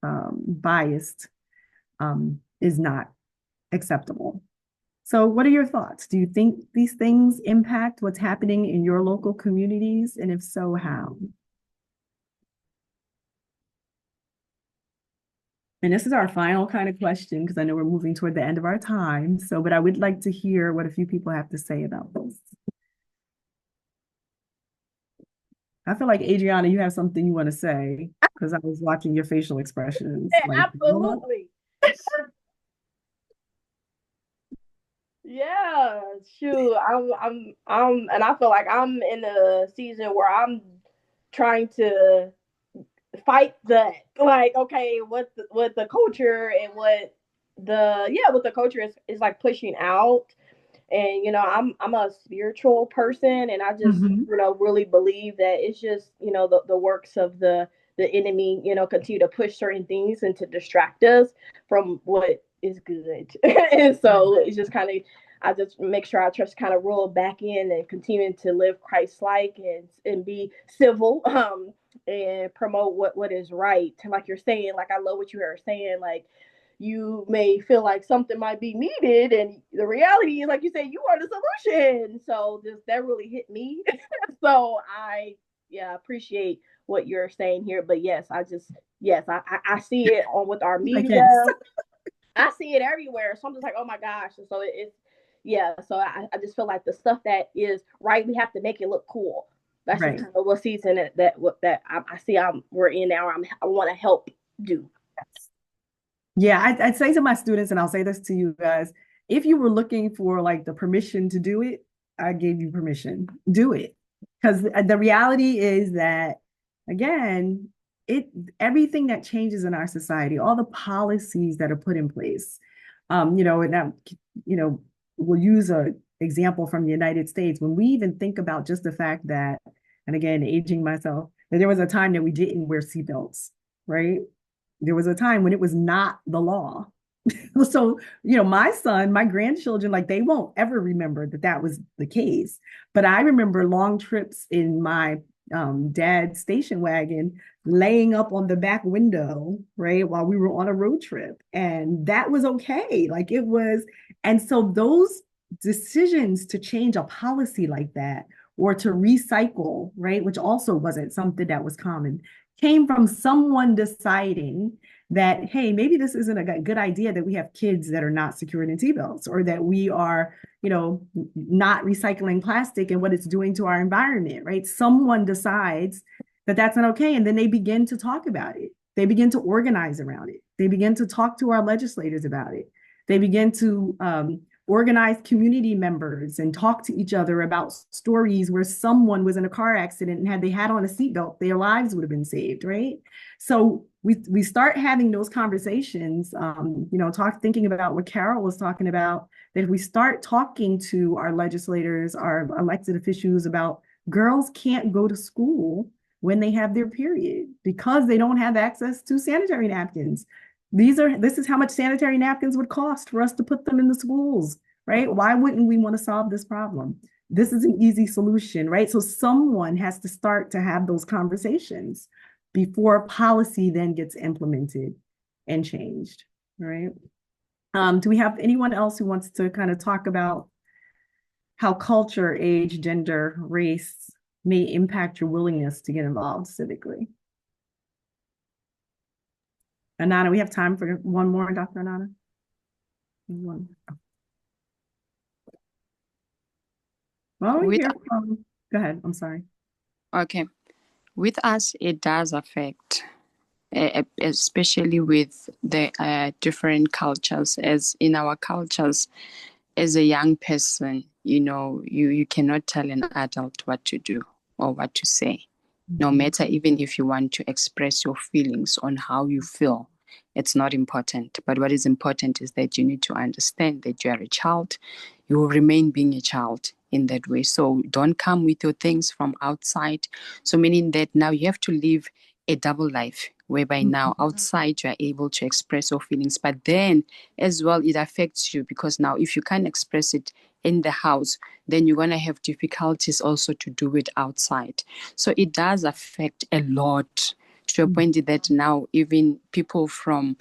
biased, is not acceptable. So what are your thoughts? Do you think these things impact what's happening in your local communities? And if so, how? And this is our final kind of question, because I know we're moving toward the end of our time. So, but I would like to hear what a few people have to say about this. I feel like, Adriana, you have something you want to say, because I was watching your facial expressions.
Yeah, absolutely. Yeah, shoot. And I feel like I'm in a season where I'm trying to fight that. Like, okay, what the culture and what the culture is like pushing out. And I'm a spiritual person, and I just really believe that it's just the works of the enemy, continue to push certain things and to distract us from what is good. And so it's just kind of, I just make sure I just kind of roll back in and continue to live Christ-like and be civil, and promote what is right. Like you're saying, like I love what you were saying, like you may feel like something might be needed, and the reality is, like you say, you are the solution. So that really hit me. So I appreciate what you're saying here. But yes, I see it on with our media. I see it everywhere. So I'm just like, oh my gosh. And so so I just feel like the stuff that is right, we have to make it look cool. That's just kind of what season that I see we're in now. I want to help do.
Yeah, I'd say to my students, and I'll say this to you guys, if you were looking for like the permission to do it, I gave you permission. Do it. Because the reality is that, again, everything that changes in our society, all the policies that are put in place, we'll use an example from the United States. When we even think about just the fact that, and again, aging myself, that there was a time that we didn't wear seatbelts, right? There was a time when it was not the law. So, my grandchildren, like they won't ever remember that was the case. But I remember long trips in my dad's station wagon, laying up on the back window, right, while we were on a road trip. And that was okay. Like it was. And so those decisions to change a policy like that, or to recycle, right, which also wasn't something that was common, came from someone deciding that, hey, maybe this isn't a good idea that we have kids that are not secured in seatbelts, or that we are, not recycling plastic and what it's doing to our environment, right? Someone decides that that's not okay. And then they begin to talk about it. They begin to organize around it. They begin to talk to our legislators about it. They begin to organize community members and talk to each other about stories where someone was in a car accident, and had they had on a seatbelt, their lives would have been saved, right? So we start having those conversations, thinking about what Carol was talking about, that if we start talking to our legislators, our elected officials about girls can't go to school when they have their period because they don't have access to sanitary napkins. This is how much sanitary napkins would cost for us to put them in the schools, right? Why wouldn't we want to solve this problem? This is an easy solution, right? So someone has to start to have those conversations before policy then gets implemented and changed, right? Do we have anyone else who wants to kind of talk about how culture, age, gender, race may impact your willingness to get involved civically? Anana, we have time for one more, Dr. Anana. One. Well, we hear from, go ahead, I'm sorry.
Okay. With us, it does affect, especially with the different cultures. As in our cultures, as a young person, you cannot tell an adult what to do or what to say. No matter, even if you want to express your feelings on how you feel, it's not important. But what is important is that you need to understand that you are a child. You will remain being a child in that way. So don't come with your things from outside. So meaning that now you have to live a double life, whereby now outside you are able to express your feelings, but then as well it affects you, because now if you can't express it in the house, then you're going to have difficulties also to do it outside. So it does affect a lot, to a point that now even people from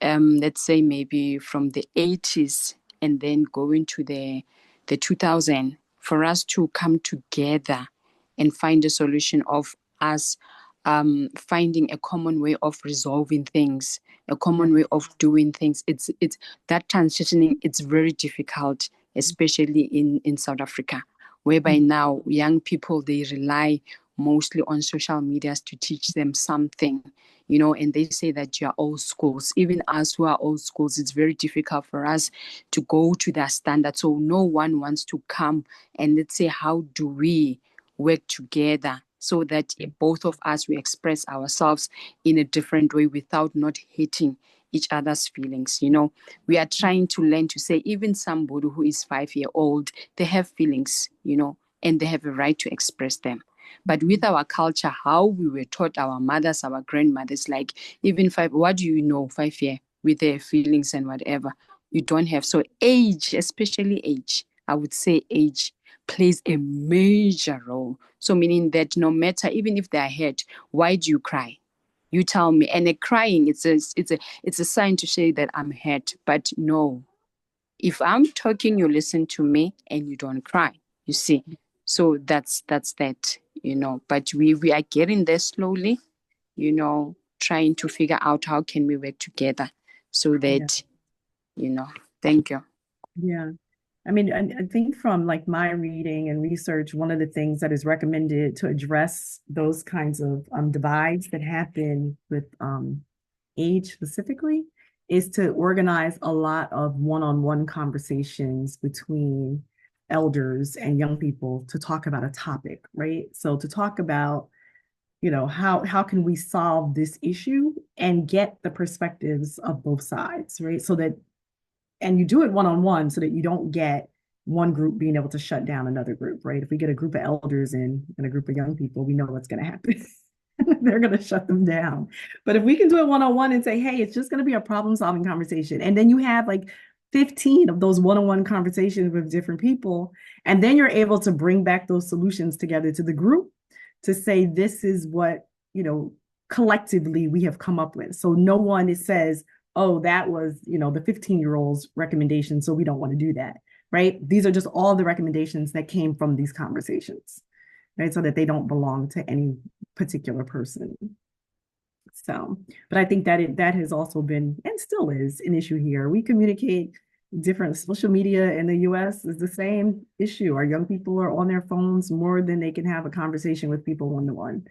let's say maybe from the 80s and then going to the 2000, for us to come together and find a solution of us finding a common way of resolving things, a common way of doing things. It's that transitioning, it's very difficult, especially in South Africa, whereby now young people, they rely mostly on social medias to teach them something, and they say that you are old schools. Even us who are old schools, it's very difficult for us to go to their standard. So no one wants to come and let's say, how do we work together so that both of us, we express ourselves in a different way without not hitting each other's feelings. We are trying to learn to say, even somebody who is 5-year-old, they have feelings, and they have a right to express them. But with our culture, how we were taught, our mothers, our grandmothers, like even 5, what do you know, 5-year, with their feelings and whatever, you don't have. So age, especially age, I would say age plays a major role. So meaning that no matter, even if they're hurt, why do you cry? You tell me. And crying, it's a sign to say that I'm hurt. But no, if I'm talking, you listen to me and you don't cry, you see. So that's that, but we are getting there slowly, trying to figure out how can we work together so that, thank you.
Yeah. I mean, I think from like my reading and research, one of the things that is recommended to address those kinds of divides that happen with age specifically is to organize a lot of one-on-one conversations between elders and young people to talk about a topic, right? So to talk about, how can we solve this issue and get the perspectives of both sides, right? So that, and you do it one-on-one so that you don't get one group being able to shut down another group, right? If we get a group of elders in and a group of young people, we know what's going to happen. They're going to shut them down. But if we can do it one-on-one and say, hey, it's just going to be a problem-solving conversation. And then you have like 15 of those one-on-one conversations with different people. And then you're able to bring back those solutions together to the group to say, this is what, collectively we have come up with. So no one says, oh, that was, the 15-year-old's recommendation, so we don't want to do that, right? These are just all the recommendations that came from these conversations, right? So that they don't belong to any particular person. So, but I think that has also been, and still is, an issue here. We communicate different. Social media in the US is the same issue. Our young people are on their phones more than they can have a conversation with people one-to-one.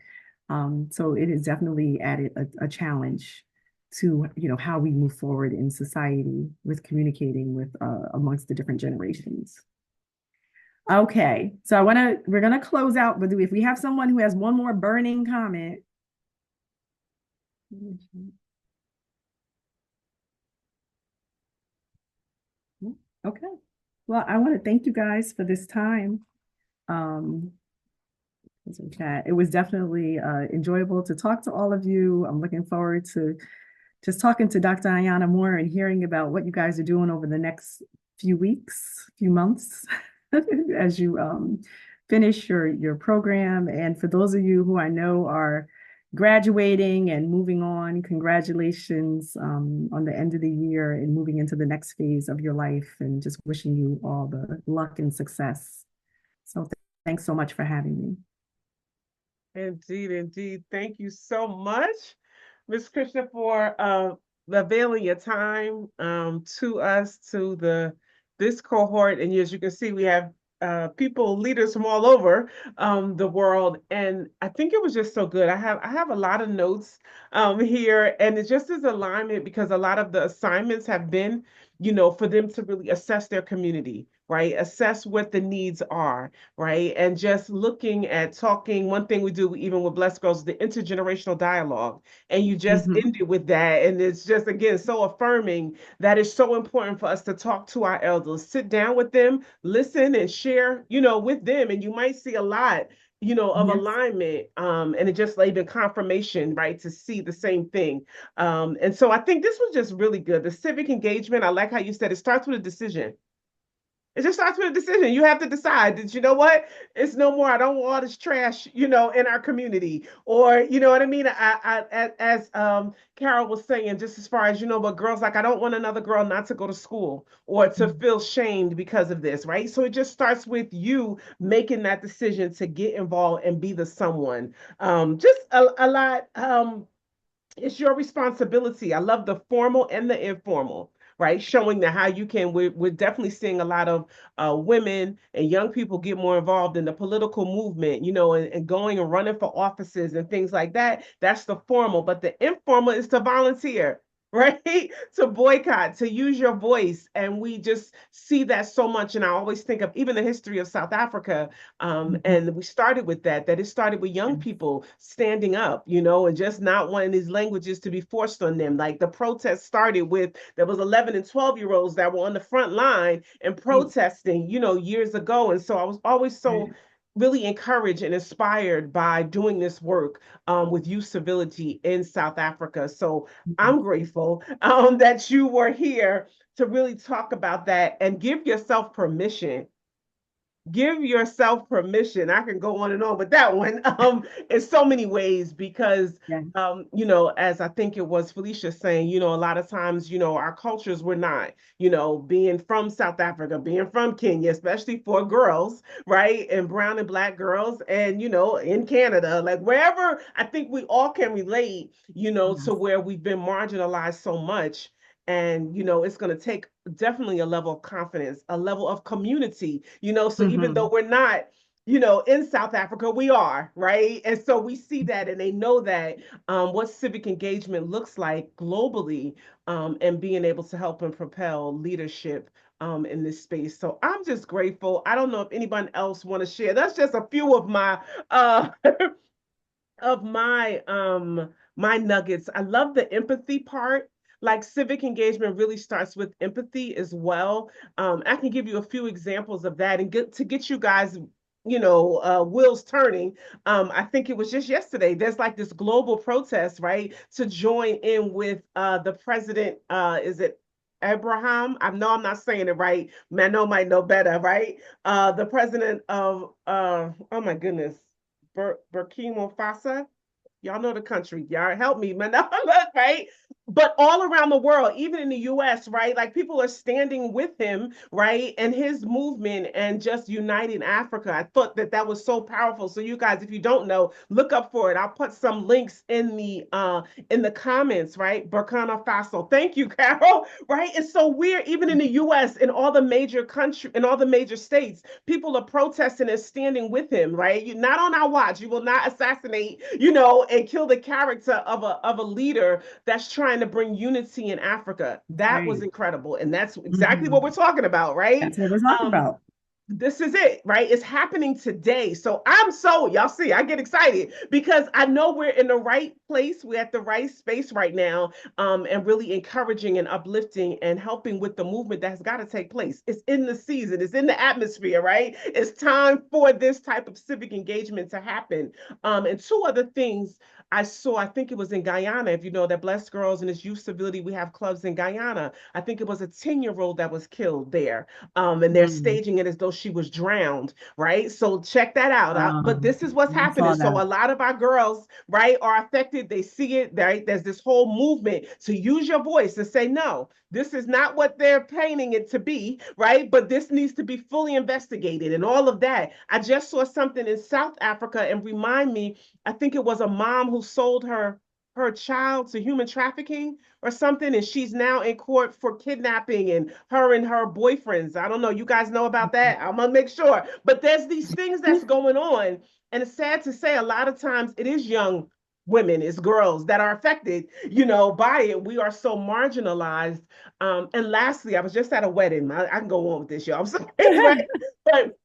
So it has definitely added a challenge to, how we move forward in society with communicating with amongst the different generations. Okay, so we're gonna close out, but if we have someone who has one more burning comment. Okay. Well, I want to thank you guys for this time. Um, it was definitely enjoyable to talk to all of you. I'm looking forward to just talking to Dr. Ayana more and hearing about what you guys are doing over the next few weeks, few months, as you finish your program. And for those of you who I know are graduating and moving on, congratulations on the end of the year and moving into the next phase of your life, and just wishing you all the luck and success. So thanks so much for having me.
Indeed, indeed. Thank you so much, Ms. Krishna, for availing your time to us, to this cohort. And as you can see, we have people, leaders from all over the world. And I think it was just so good. I have a lot of notes here, and it just is alignment because a lot of the assignments have been, for them to really assess their community, right? Assess what the needs are, right? And just looking at talking, one thing we do even with Blessed Girls, the intergenerational dialogue. And you just ended with that. And it's just, again, so affirming that it's so important for us to talk to our elders, sit down with them, listen and share, with them. And you might see a lot, of alignment. And it just like the confirmation, right, to see the same thing. And so I think this was just really good. The civic engagement, I like how you said it starts with a decision. It just starts with a decision. You have to decide that, you know what? It's no more. I don't want all this trash, in our community. Or, you know what I mean? As Carol was saying, just as far as, but girls, like, I don't want another girl not to go to school or to feel shamed because of this, right? So it just starts with you making that decision to get involved and be the someone. Just a lot. It's your responsibility. I love the formal and the informal, right? Showing that how you can, we're definitely seeing a lot of women and young people get more involved in the political movement, and going and running for offices and things like that. That's the formal, but the informal is to volunteer. Right? To boycott, to use your voice. And we just see that so much. And I always think of even the history of South Africa. And we started with that it started with young people standing up, and just not wanting these languages to be forced on them. Like the protest started with, there was 11 and 12-year-olds that were on the front line and protesting, years ago. And so I was always so really encouraged and inspired by doing this work with youth civility in South Africa. So I'm grateful that you were here to really talk about that and give yourself permission. Give yourself permission. I can go on and on with that one in so many ways because as I think it was Felicia saying, a lot of times, our cultures were not, being from South Africa, being from Kenya, especially for girls, right? And brown and black girls, and in Canada, like wherever, I think we all can relate, to where we've been marginalized so much. And it's going to take definitely a level of confidence, a level of community, so even though we're not, in South Africa, we are, right? And so we see that, and they know that what civic engagement looks like globally, and being able to help and propel leadership in this space. So I'm just grateful. I don't know if anyone else want to share. That's just a few of my of my nuggets. I love the empathy part. Like civic engagement really starts with empathy as well. I can give you a few examples of that and get you guys, wheels turning. I think it was just yesterday. There's like this global protest, right, to join in with the president. Is it Abraham? I know I'm not saying it right. Mano might know better, right? The president of oh my goodness, Burkina Faso. Y'all know the country. Y'all help me, man. Look, right? but all around the world, even in the US, right? Like people are standing with him, right? And his movement and just uniting Africa. I thought that that was so powerful. So you guys, if you don't know, look up for it. I'll put some links in the comments, right? Burkina Faso. Thank you, Carol. Right? And so we're even in the US, in all the major country, in all the major states, people are protesting and standing with him, right? You not on our watch. You will not assassinate, and kill the character of a leader that's trying to bring unity in Africa. That was
Right.
incredible. And that's exactly what we're talking about, right?
That's what we're talking about.
This is it, right? It's happening today. So y'all see, I get excited because I know we're in the right place. We're at the right space right now, and really encouraging and uplifting and helping with the movement that's got to take place. It's in the season, it's in the atmosphere, right? It's time for this type of civic engagement to happen. And two other things I saw, I think it was in Guyana, if you know that Blessed Girls and its Youth Civility, we have clubs in Guyana. I think it was a 10-year-old that was killed there, and they're staging it as though she was drowned, right? So check that out. But this is what's
I
happening.
saw
So
that.
a lot of our girls, right, are affected. They see it, right? There's this whole movement to use your voice and say, no, this is not what they're painting it to be, right? But this needs to be fully investigated and all of that. I just saw something in South Africa and remind me, I think it was a mom who sold her child to human trafficking or something, and she's now in court for kidnapping, and her boyfriends. I don't know. You guys know about that? I'm gonna make sure. But there's these things that's going on, and it's sad to say a lot of times it is young women, it's girls that are affected, by it. We are so marginalized. And lastly, I was just at a wedding. I can go on with this, y'all. I'm sorry, right? But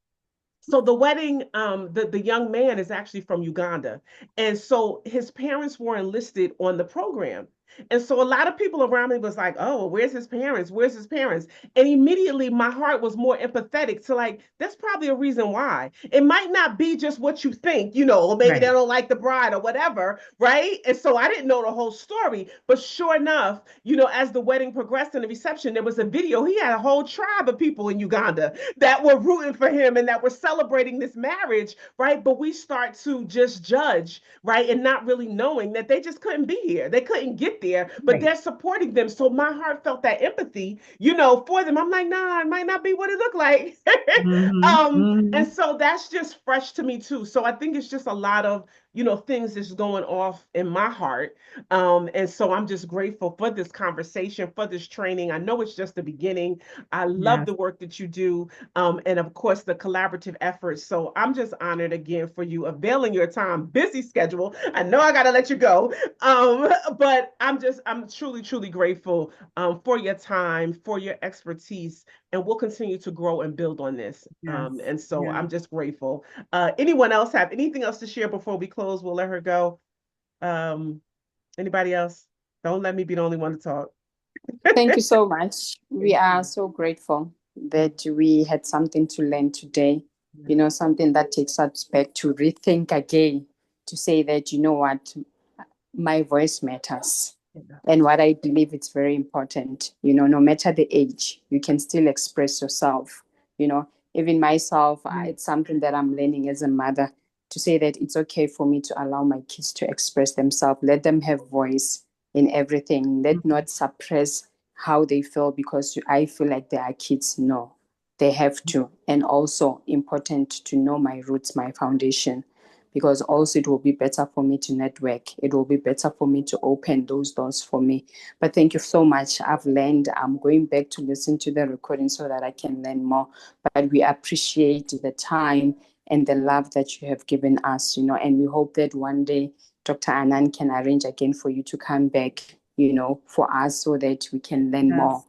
so the wedding, the young man is actually from Uganda, and so his parents were enlisted on the program. And so a lot of people around me was like, oh, well, where's his parents? Where's his parents? And immediately my heart was more empathetic to like, that's probably a reason why. It might not be just what you think, or maybe they
Right.
don't like the bride or whatever, right? And so I didn't know the whole story. But sure enough, as the wedding progressed in the reception, there was a video. He had a whole tribe of people in Uganda that were rooting for him and that were celebrating this marriage, right? But we start to just judge, right? And not really knowing that they just couldn't be here. They couldn't get there, but
Right.
they're supporting them. So my heart felt that empathy, for them. I'm like, nah, it might not be what it looked like. And so that's just fresh to me too. So I think it's just a lot of, things that's going off in my heart. And so I'm just grateful for this conversation, for this training. I know it's just the beginning. I love
Yes.
the work that you do, and of course the collaborative efforts. So I'm just honored again for you availing your time, busy schedule. I know I got to let you go, but I'm truly, truly grateful for your time, for your expertise, and we'll continue to grow and build on this.
Yes.
And so
Yes.
I'm just grateful. Anyone else have anything else to share before we close? We'll let her go. Anybody else? Don't let me be the only one to talk.
Thank you so much. We
Thank
are
you.
so grateful that we had something to learn today, something that takes us back to rethink again, to say that, what, my voice matters. And what I believe it's very important, no matter the age, you can still express yourself. Even myself, it's something that I'm learning as a mother, to say that it's okay for me to allow my kids to express themselves. Let them have voice in everything. Let not suppress how they feel because I feel like they are kids. No, they have to. And also important to know my roots, my foundation, because also it will be better for me to network. It will be better for me to open those doors for me. But thank you so much. I've learned. I'm going back to listen to the recording so that I can learn more. But we appreciate the time and the love that you have given us, and we hope that one day Dr. Anand can arrange again for you to come back, for us so that we can learn more,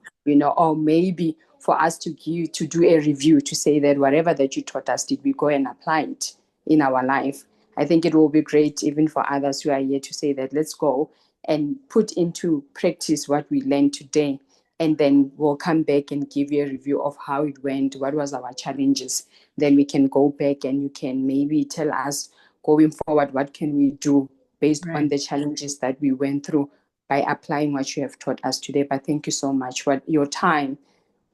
or maybe for us to do a review to say that whatever that you taught us, did we go and apply it in our life? I think it will be great even for others who are here to say that let's go and put into practice what we learned today. And then we'll come back and give you a review of how it went, what was our challenges. Then we can go back and you can maybe tell us going forward, what can we do based on the challenges that we went through by applying what you have taught us today. But thank you so much for your time.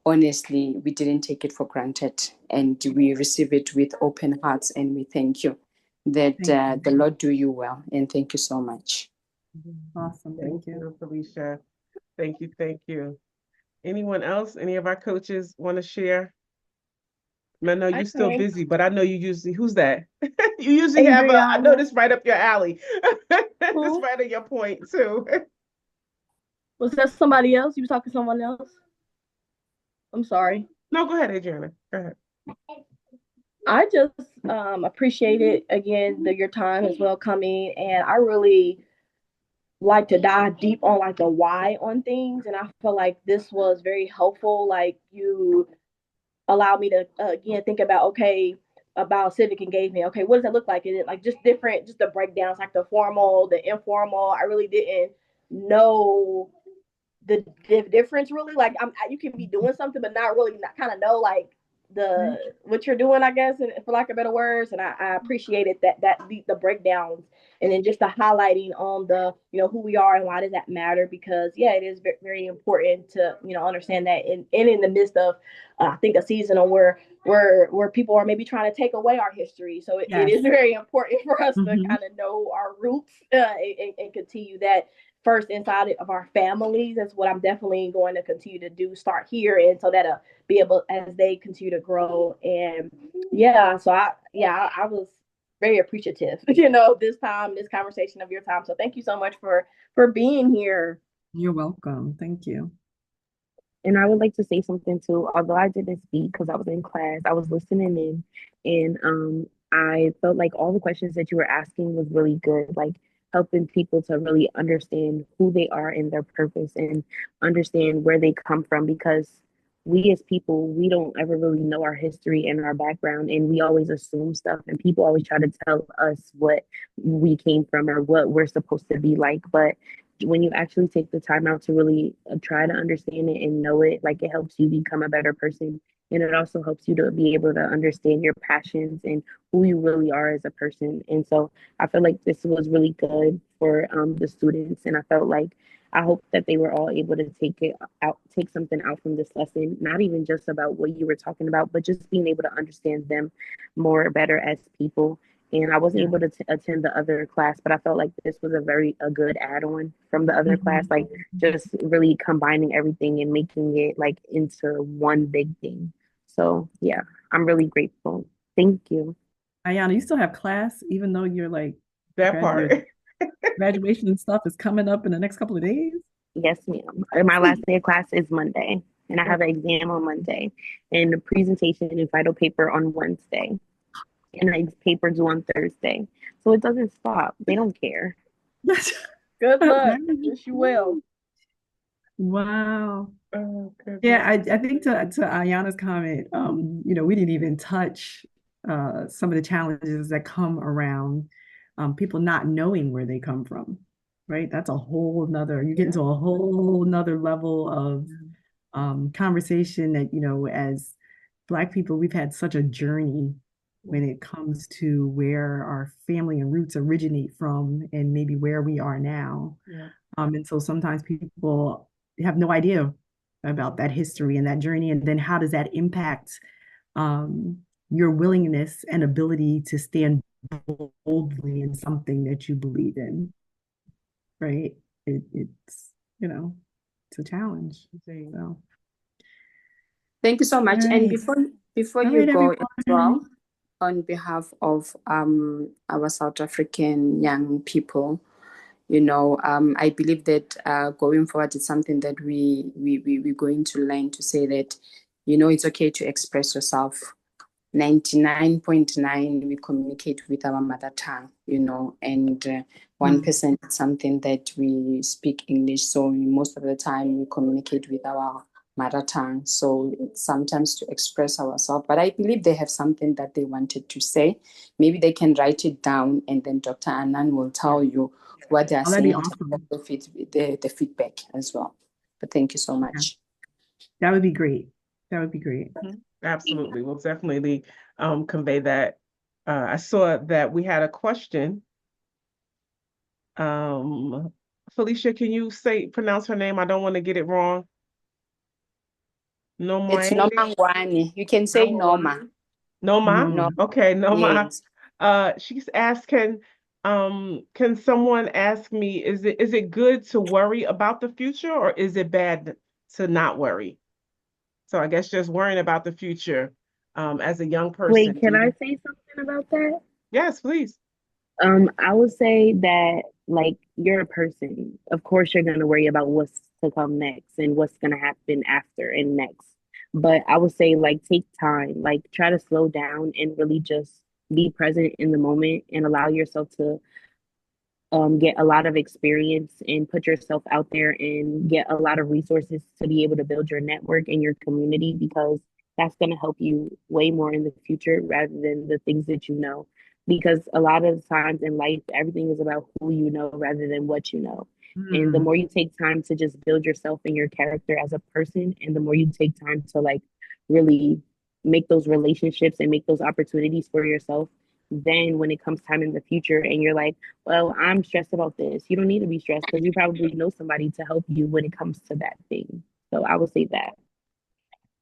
Honestly, we didn't take it for granted and we receive it with open hearts, and we thank you that the Lord do you well. And thank you so much.
Awesome.
Thank you, Felicia. Thank you. Thank you. Anyone else? Any of our coaches want to share? I know
I
you're still
can.
busy, but I know you usually, who's that? You usually have I know
Adriana.
this right up your alley. This
Who?
right at your point too.
Was that somebody else? You was talking to someone else? I'm sorry.
No, go ahead, Adriana. Go ahead.
I just appreciated again your time as well coming, and I really like to dive deep on like the why on things, and I feel like this was very helpful. Like you allowed me to again think about okay about civic engagement. Okay, what does that look like? Is it like just different, just the breakdowns, like the formal, the informal? I really didn't know the difference really. Like you can be doing something but not really not kind of know like the what you're doing, I guess, and for lack of better words. And I appreciated that the breakdowns and then just the highlighting on the who we are and why does that matter, because yeah, it is very important to understand that in the midst of I think a season on where people are maybe trying to take away our history. So it
Yes.
is very important for us to
Mhm.
kind of know our roots and continue that first inside of our families. That's what I'm definitely going to continue to do, start here, and so that be able as they continue to grow. And yeah, so I was very appreciative, this time, this conversation of your time. So thank you so much for being here.
You're welcome. Thank you.
And I would like to say something too. Although I didn't speak because I was in class, I was listening in, and I felt like all the questions that you were asking was really good, like helping people to really understand who they are and their purpose and understand where they come from. Because we as people, we don't ever really know our history and our background, and we always assume stuff, and people always try to tell us what we came from or what we're supposed to be like. But when you actually take the time out to really try to understand it and know it, like it helps you become a better person. And it also helps you to be able to understand your passions and who you really are as a person. And so I feel like this was really good for the students. And I felt like I hope that they were all able to take something out from this lesson, not even just about what you were talking about, but just being able to understand them more better as people. And I wasn't able to attend the other class, but I felt like this was a good add-on from the other class, like just really combining everything and making it like into one big thing. So yeah, I'm really grateful. Thank you.
Ayana, you still have class, even though you're like
That part.
graduation and stuff is coming up in the next couple of days?
Yes, ma'am. My last day of class is Monday, and I have an exam on Monday, and a presentation and final paper on Wednesday, and a paper due on Thursday. So it doesn't stop. They don't care.
Good luck. Wish you well.
Wow.
Oh,
Yeah, I think to Ayana's comment, we didn't even touch some of the challenges that come around people not knowing where they come from, right? That's a whole nother, you get into a whole nother level of conversation that, as Black people, we've had such a journey when it comes to where our family and roots originate from and maybe where we are now.
Yeah.
And so sometimes people have no idea about that history and that journey. And then how does that impact your willingness and ability to stand boldly in something that you believe in, right? It's, it's a challenge. So,
Thank you so much.
all
And
right.
before
All
you
right,
go as well,
everyone.
on behalf of our South African young people, I believe that going forward, it's something that we're going to learn to say that, it's okay to express yourself. 99.9 we communicate with our mother tongue, and 1% is something that we speak English. So most of the time we communicate with our mother tongue. So it's sometimes to express ourselves. But I believe they have something that they wanted to say. Maybe they can write it down, and then Dr. Anand will tell you what they are
That'd be
saying,
awesome.
the feedback as well. But thank you so much.
That would be great. That would be great.
Absolutely. We'll definitely convey that. I saw that we had a question. Felicia, can you pronounce her name? I don't want to get it wrong.
It's Noma Ngwane. You can say Noma.
Noma?
No.
Okay, Noma.
Yes.
She's asking, Can someone ask me, is it good to worry about the future or is it bad to not worry? So I guess just worrying about the future, as a young
Wait,
person, do
can I
you?
say something about that?
Yes, please.
I would say that like you're a person. Of course, you're gonna worry about what's to come next and what's gonna happen after and next. But I would say like take time, like try to slow down and really just be present in the moment and allow yourself to get a lot of experience and put yourself out there and get a lot of resources to be able to build your network and your community because that's going to help you way more in the future rather than the things that you know. Because a lot of times in life, everything is about who you know rather than what you know. And the
Hmm.
more you take time to just build yourself and your character as a person, and the more you take time to like really make those relationships and make those opportunities for yourself, then when it comes time in the future and you're like, well, I'm stressed about this. You don't need to be stressed because you probably know somebody to help you when it comes to that thing. So I would say that.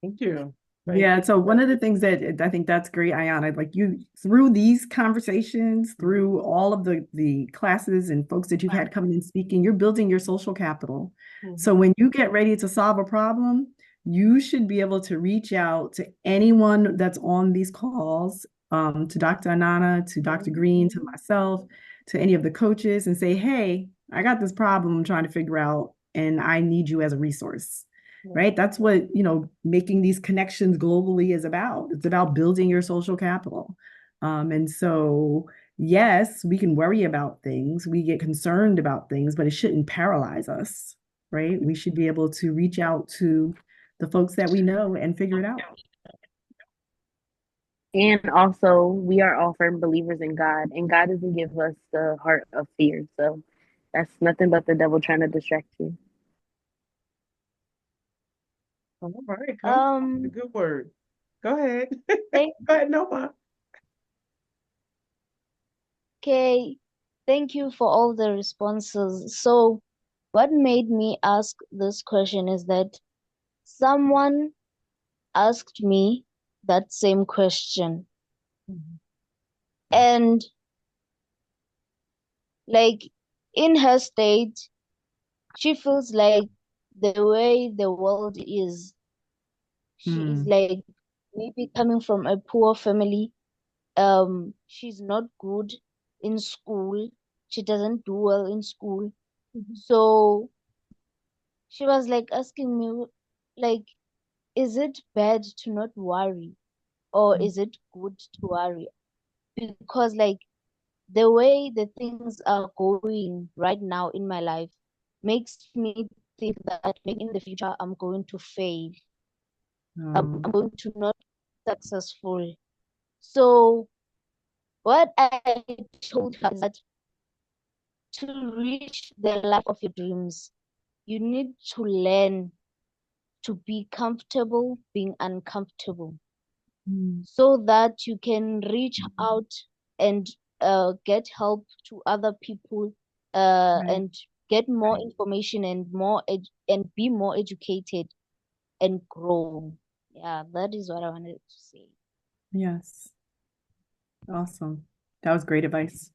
Thank you. Thank
Yeah,
you.
so one of the things that I think that's great, Ayana, like you through these conversations, through all of the classes and folks that you've had coming and speaking, you're building your social capital. So
Mhm.
when you get ready to solve a problem, you should be able to reach out to anyone that's on these calls, to Dr. Anana, to Dr. Green, to myself, to any of the coaches, and say, hey, I got this problem I'm trying to figure out, and I need you as a resource, right? That's what, making these connections globally is about. It's about building your social capital. And so, yes, we can worry about things, we get concerned about things, but it shouldn't paralyze us, right? We should be able to reach out to the folks that we know and figure it out.
And also, we are all firm believers in God, and God doesn't give us the heart of fear. So that's nothing but the devil trying to distract you.
All right, come on. The
Um,
good word. Go ahead.
thank
Go ahead, Noma.
okay, thank you for all the responses. So, what made me ask this question is that someone asked me that same question,
Mhm.
and like in her state, she feels like the way the world is, she is
Hmm.
like maybe coming from a poor family. She's not good in school. She doesn't do well in school.
Mhm.
So she was like asking me, like, is it bad to not worry, or is it good to worry? Because like the way the things are going right now in my life makes me think that maybe in the future I'm going to fail. I'm going to not be successful. So what I told her is that to reach the life of your dreams, you need to learn to be comfortable being uncomfortable
Hmm.
so that you can reach out and get help to other people,
Right.
and get more information and and be more educated and grow. Yeah, that is what I wanted to say.
Yes. Awesome. That was great advice.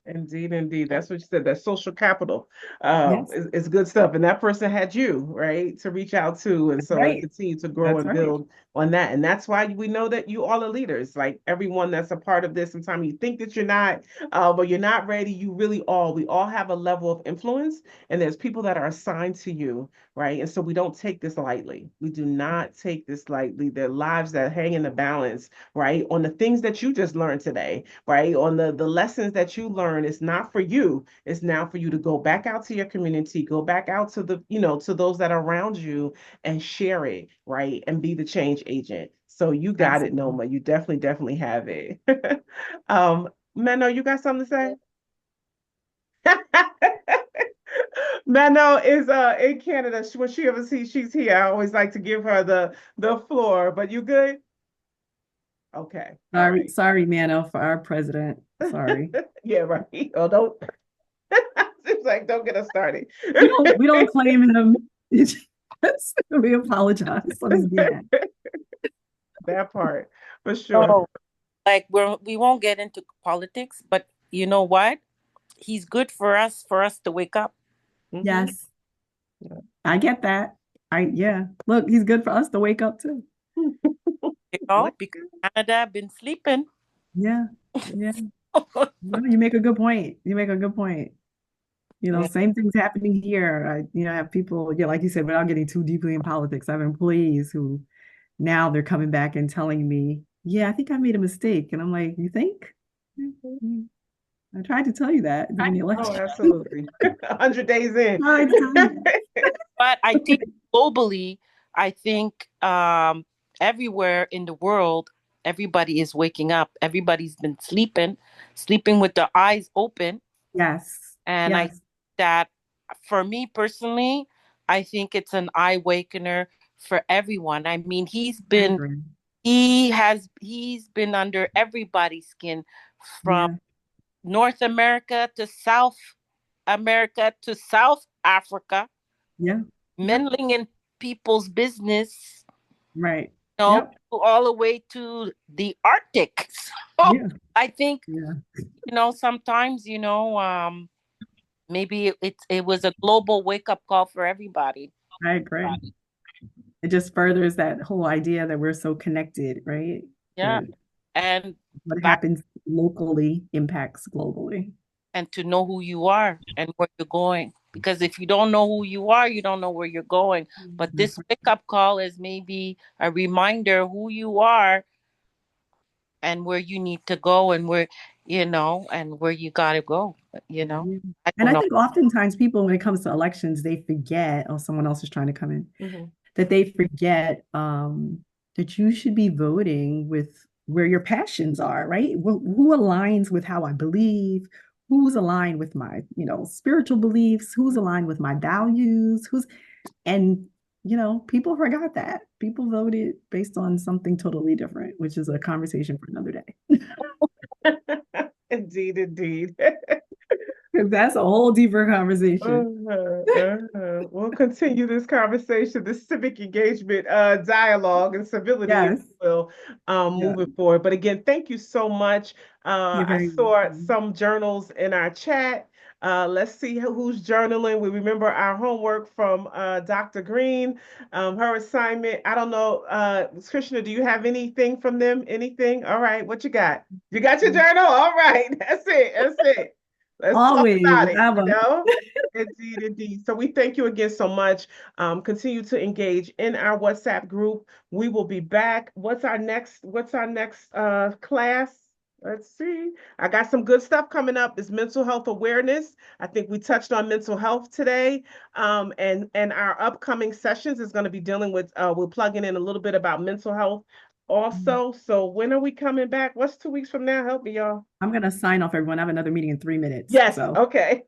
Indeed, indeed. That's what you said. That social capital,
Yes.
is good stuff. And that person had you, right, to reach out to. And so let's
Right.
continue to grow
That's
and
right.
build on that. And that's why we know that you all are leaders. Like everyone that's a part of this, sometimes you think that you're not, but you're not ready. You really all, we all have a level of influence. And there's people that are assigned to you, right? And so we don't take this lightly. We do not take this lightly. Their lives that hang in the balance, right? On the things that you just learned today, right? On the lessons that you learn, it's not for you. It's now for you to go back out to your community, go back out to the, to those that are around you and share it, right? And be the change agent. So you got it,
Absolutely.
Noma. You definitely, definitely have it. Mano, you got something to
Yeah.
say? Mano is in Canada. When she ever sees she's here, I always like to give her the floor. But you good? Okay. All
Sorry,
right.
sorry, Mano, for our president. Sorry.
Yeah, right. Oh, don't. It's like, don't get us started.
We don't claim him. We apologize on his behalf.
That part, for sure.
Oh,
like we won't get into politics, but you know what? He's good for us to wake up.
Yes. I get that. Look, he's good for us to wake up too.
You know, because Canada been sleeping.
Yeah. Yeah. No, you make a good point. You make a good point. You know, same things happening here. I have people, like you said, without getting too deeply in politics, I have employees who now they're coming back and telling me, yeah, I think I made a mistake. And I'm like, you think? I tried to tell you that during the election.
Oh, absolutely. 100 days in.
But I think globally, I think everywhere in the world, everybody is waking up. Everybody's been sleeping with their eyes open.
Yes.
And I think that for me personally, I think it's an eye awakener for everyone. I mean, he's been under everybody's skin, from North America to South America to South Africa.
Yeah.
Meddling in people's business.
Right.
All the way to the Arctic. So I think, sometimes, maybe it was a global wake-up call for everybody.
I agree. It just furthers that whole idea that we're so connected, right?
Yeah. And
what happens locally impacts globally.
And to know who you are and where you're going. Because if you don't know who you are, you don't know where you're going. But this wake-up call is maybe a reminder who you are and where you need to go, and where, and where you got to go,
And I think oftentimes people, when it comes to elections, they forget, someone else is trying to come in, that they forget that you should be voting with where your passions are, right? Who aligns with how I believe? Who's aligned with my, spiritual beliefs? Who's aligned with my values? People forgot that. People voted based on something totally different, which is a conversation for another day.
Indeed.
Because that's a whole deeper conversation.
We'll continue this conversation, this civic engagement dialogue and civility, if you will, moving forward. But again, thank you so much. I saw some journals in our chat. Let's see who's journaling. We remember our homework from Dr. Green, her assignment. I don't know, Krishna, do you have anything from them? Anything? All right, what you got? You got your journal? All right, that's it. Let's
always
talk about it, Indeed. So we thank you again so much. Continue to engage in our WhatsApp group. We will be back. What's our next class? Let's see. I got some good stuff coming up. It's mental health awareness. I think we touched on mental health today. And our upcoming sessions is going to be dealing with, we're plugging in a little bit about mental health also. So when are we coming back? What's 2 weeks from now? Help me, y'all.
I'm going to sign off, everyone. I have another meeting in 3 minutes.
Yes. So. Okay.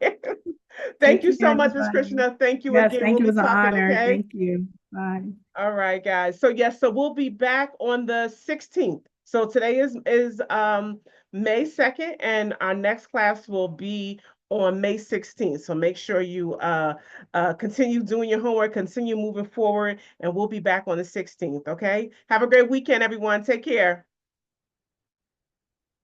Thank you so much, Ms. Krishna. Thank you again.
Thank you. It was an honor. Okay? Thank you. Bye.
All right, guys. So so we'll be back on the 16th. So today is May 2nd, and our next class will be on May 16th. So make sure you continue doing your homework, continue moving forward, and we'll be back on the 16th. Okay. Have a great weekend, everyone. Take care.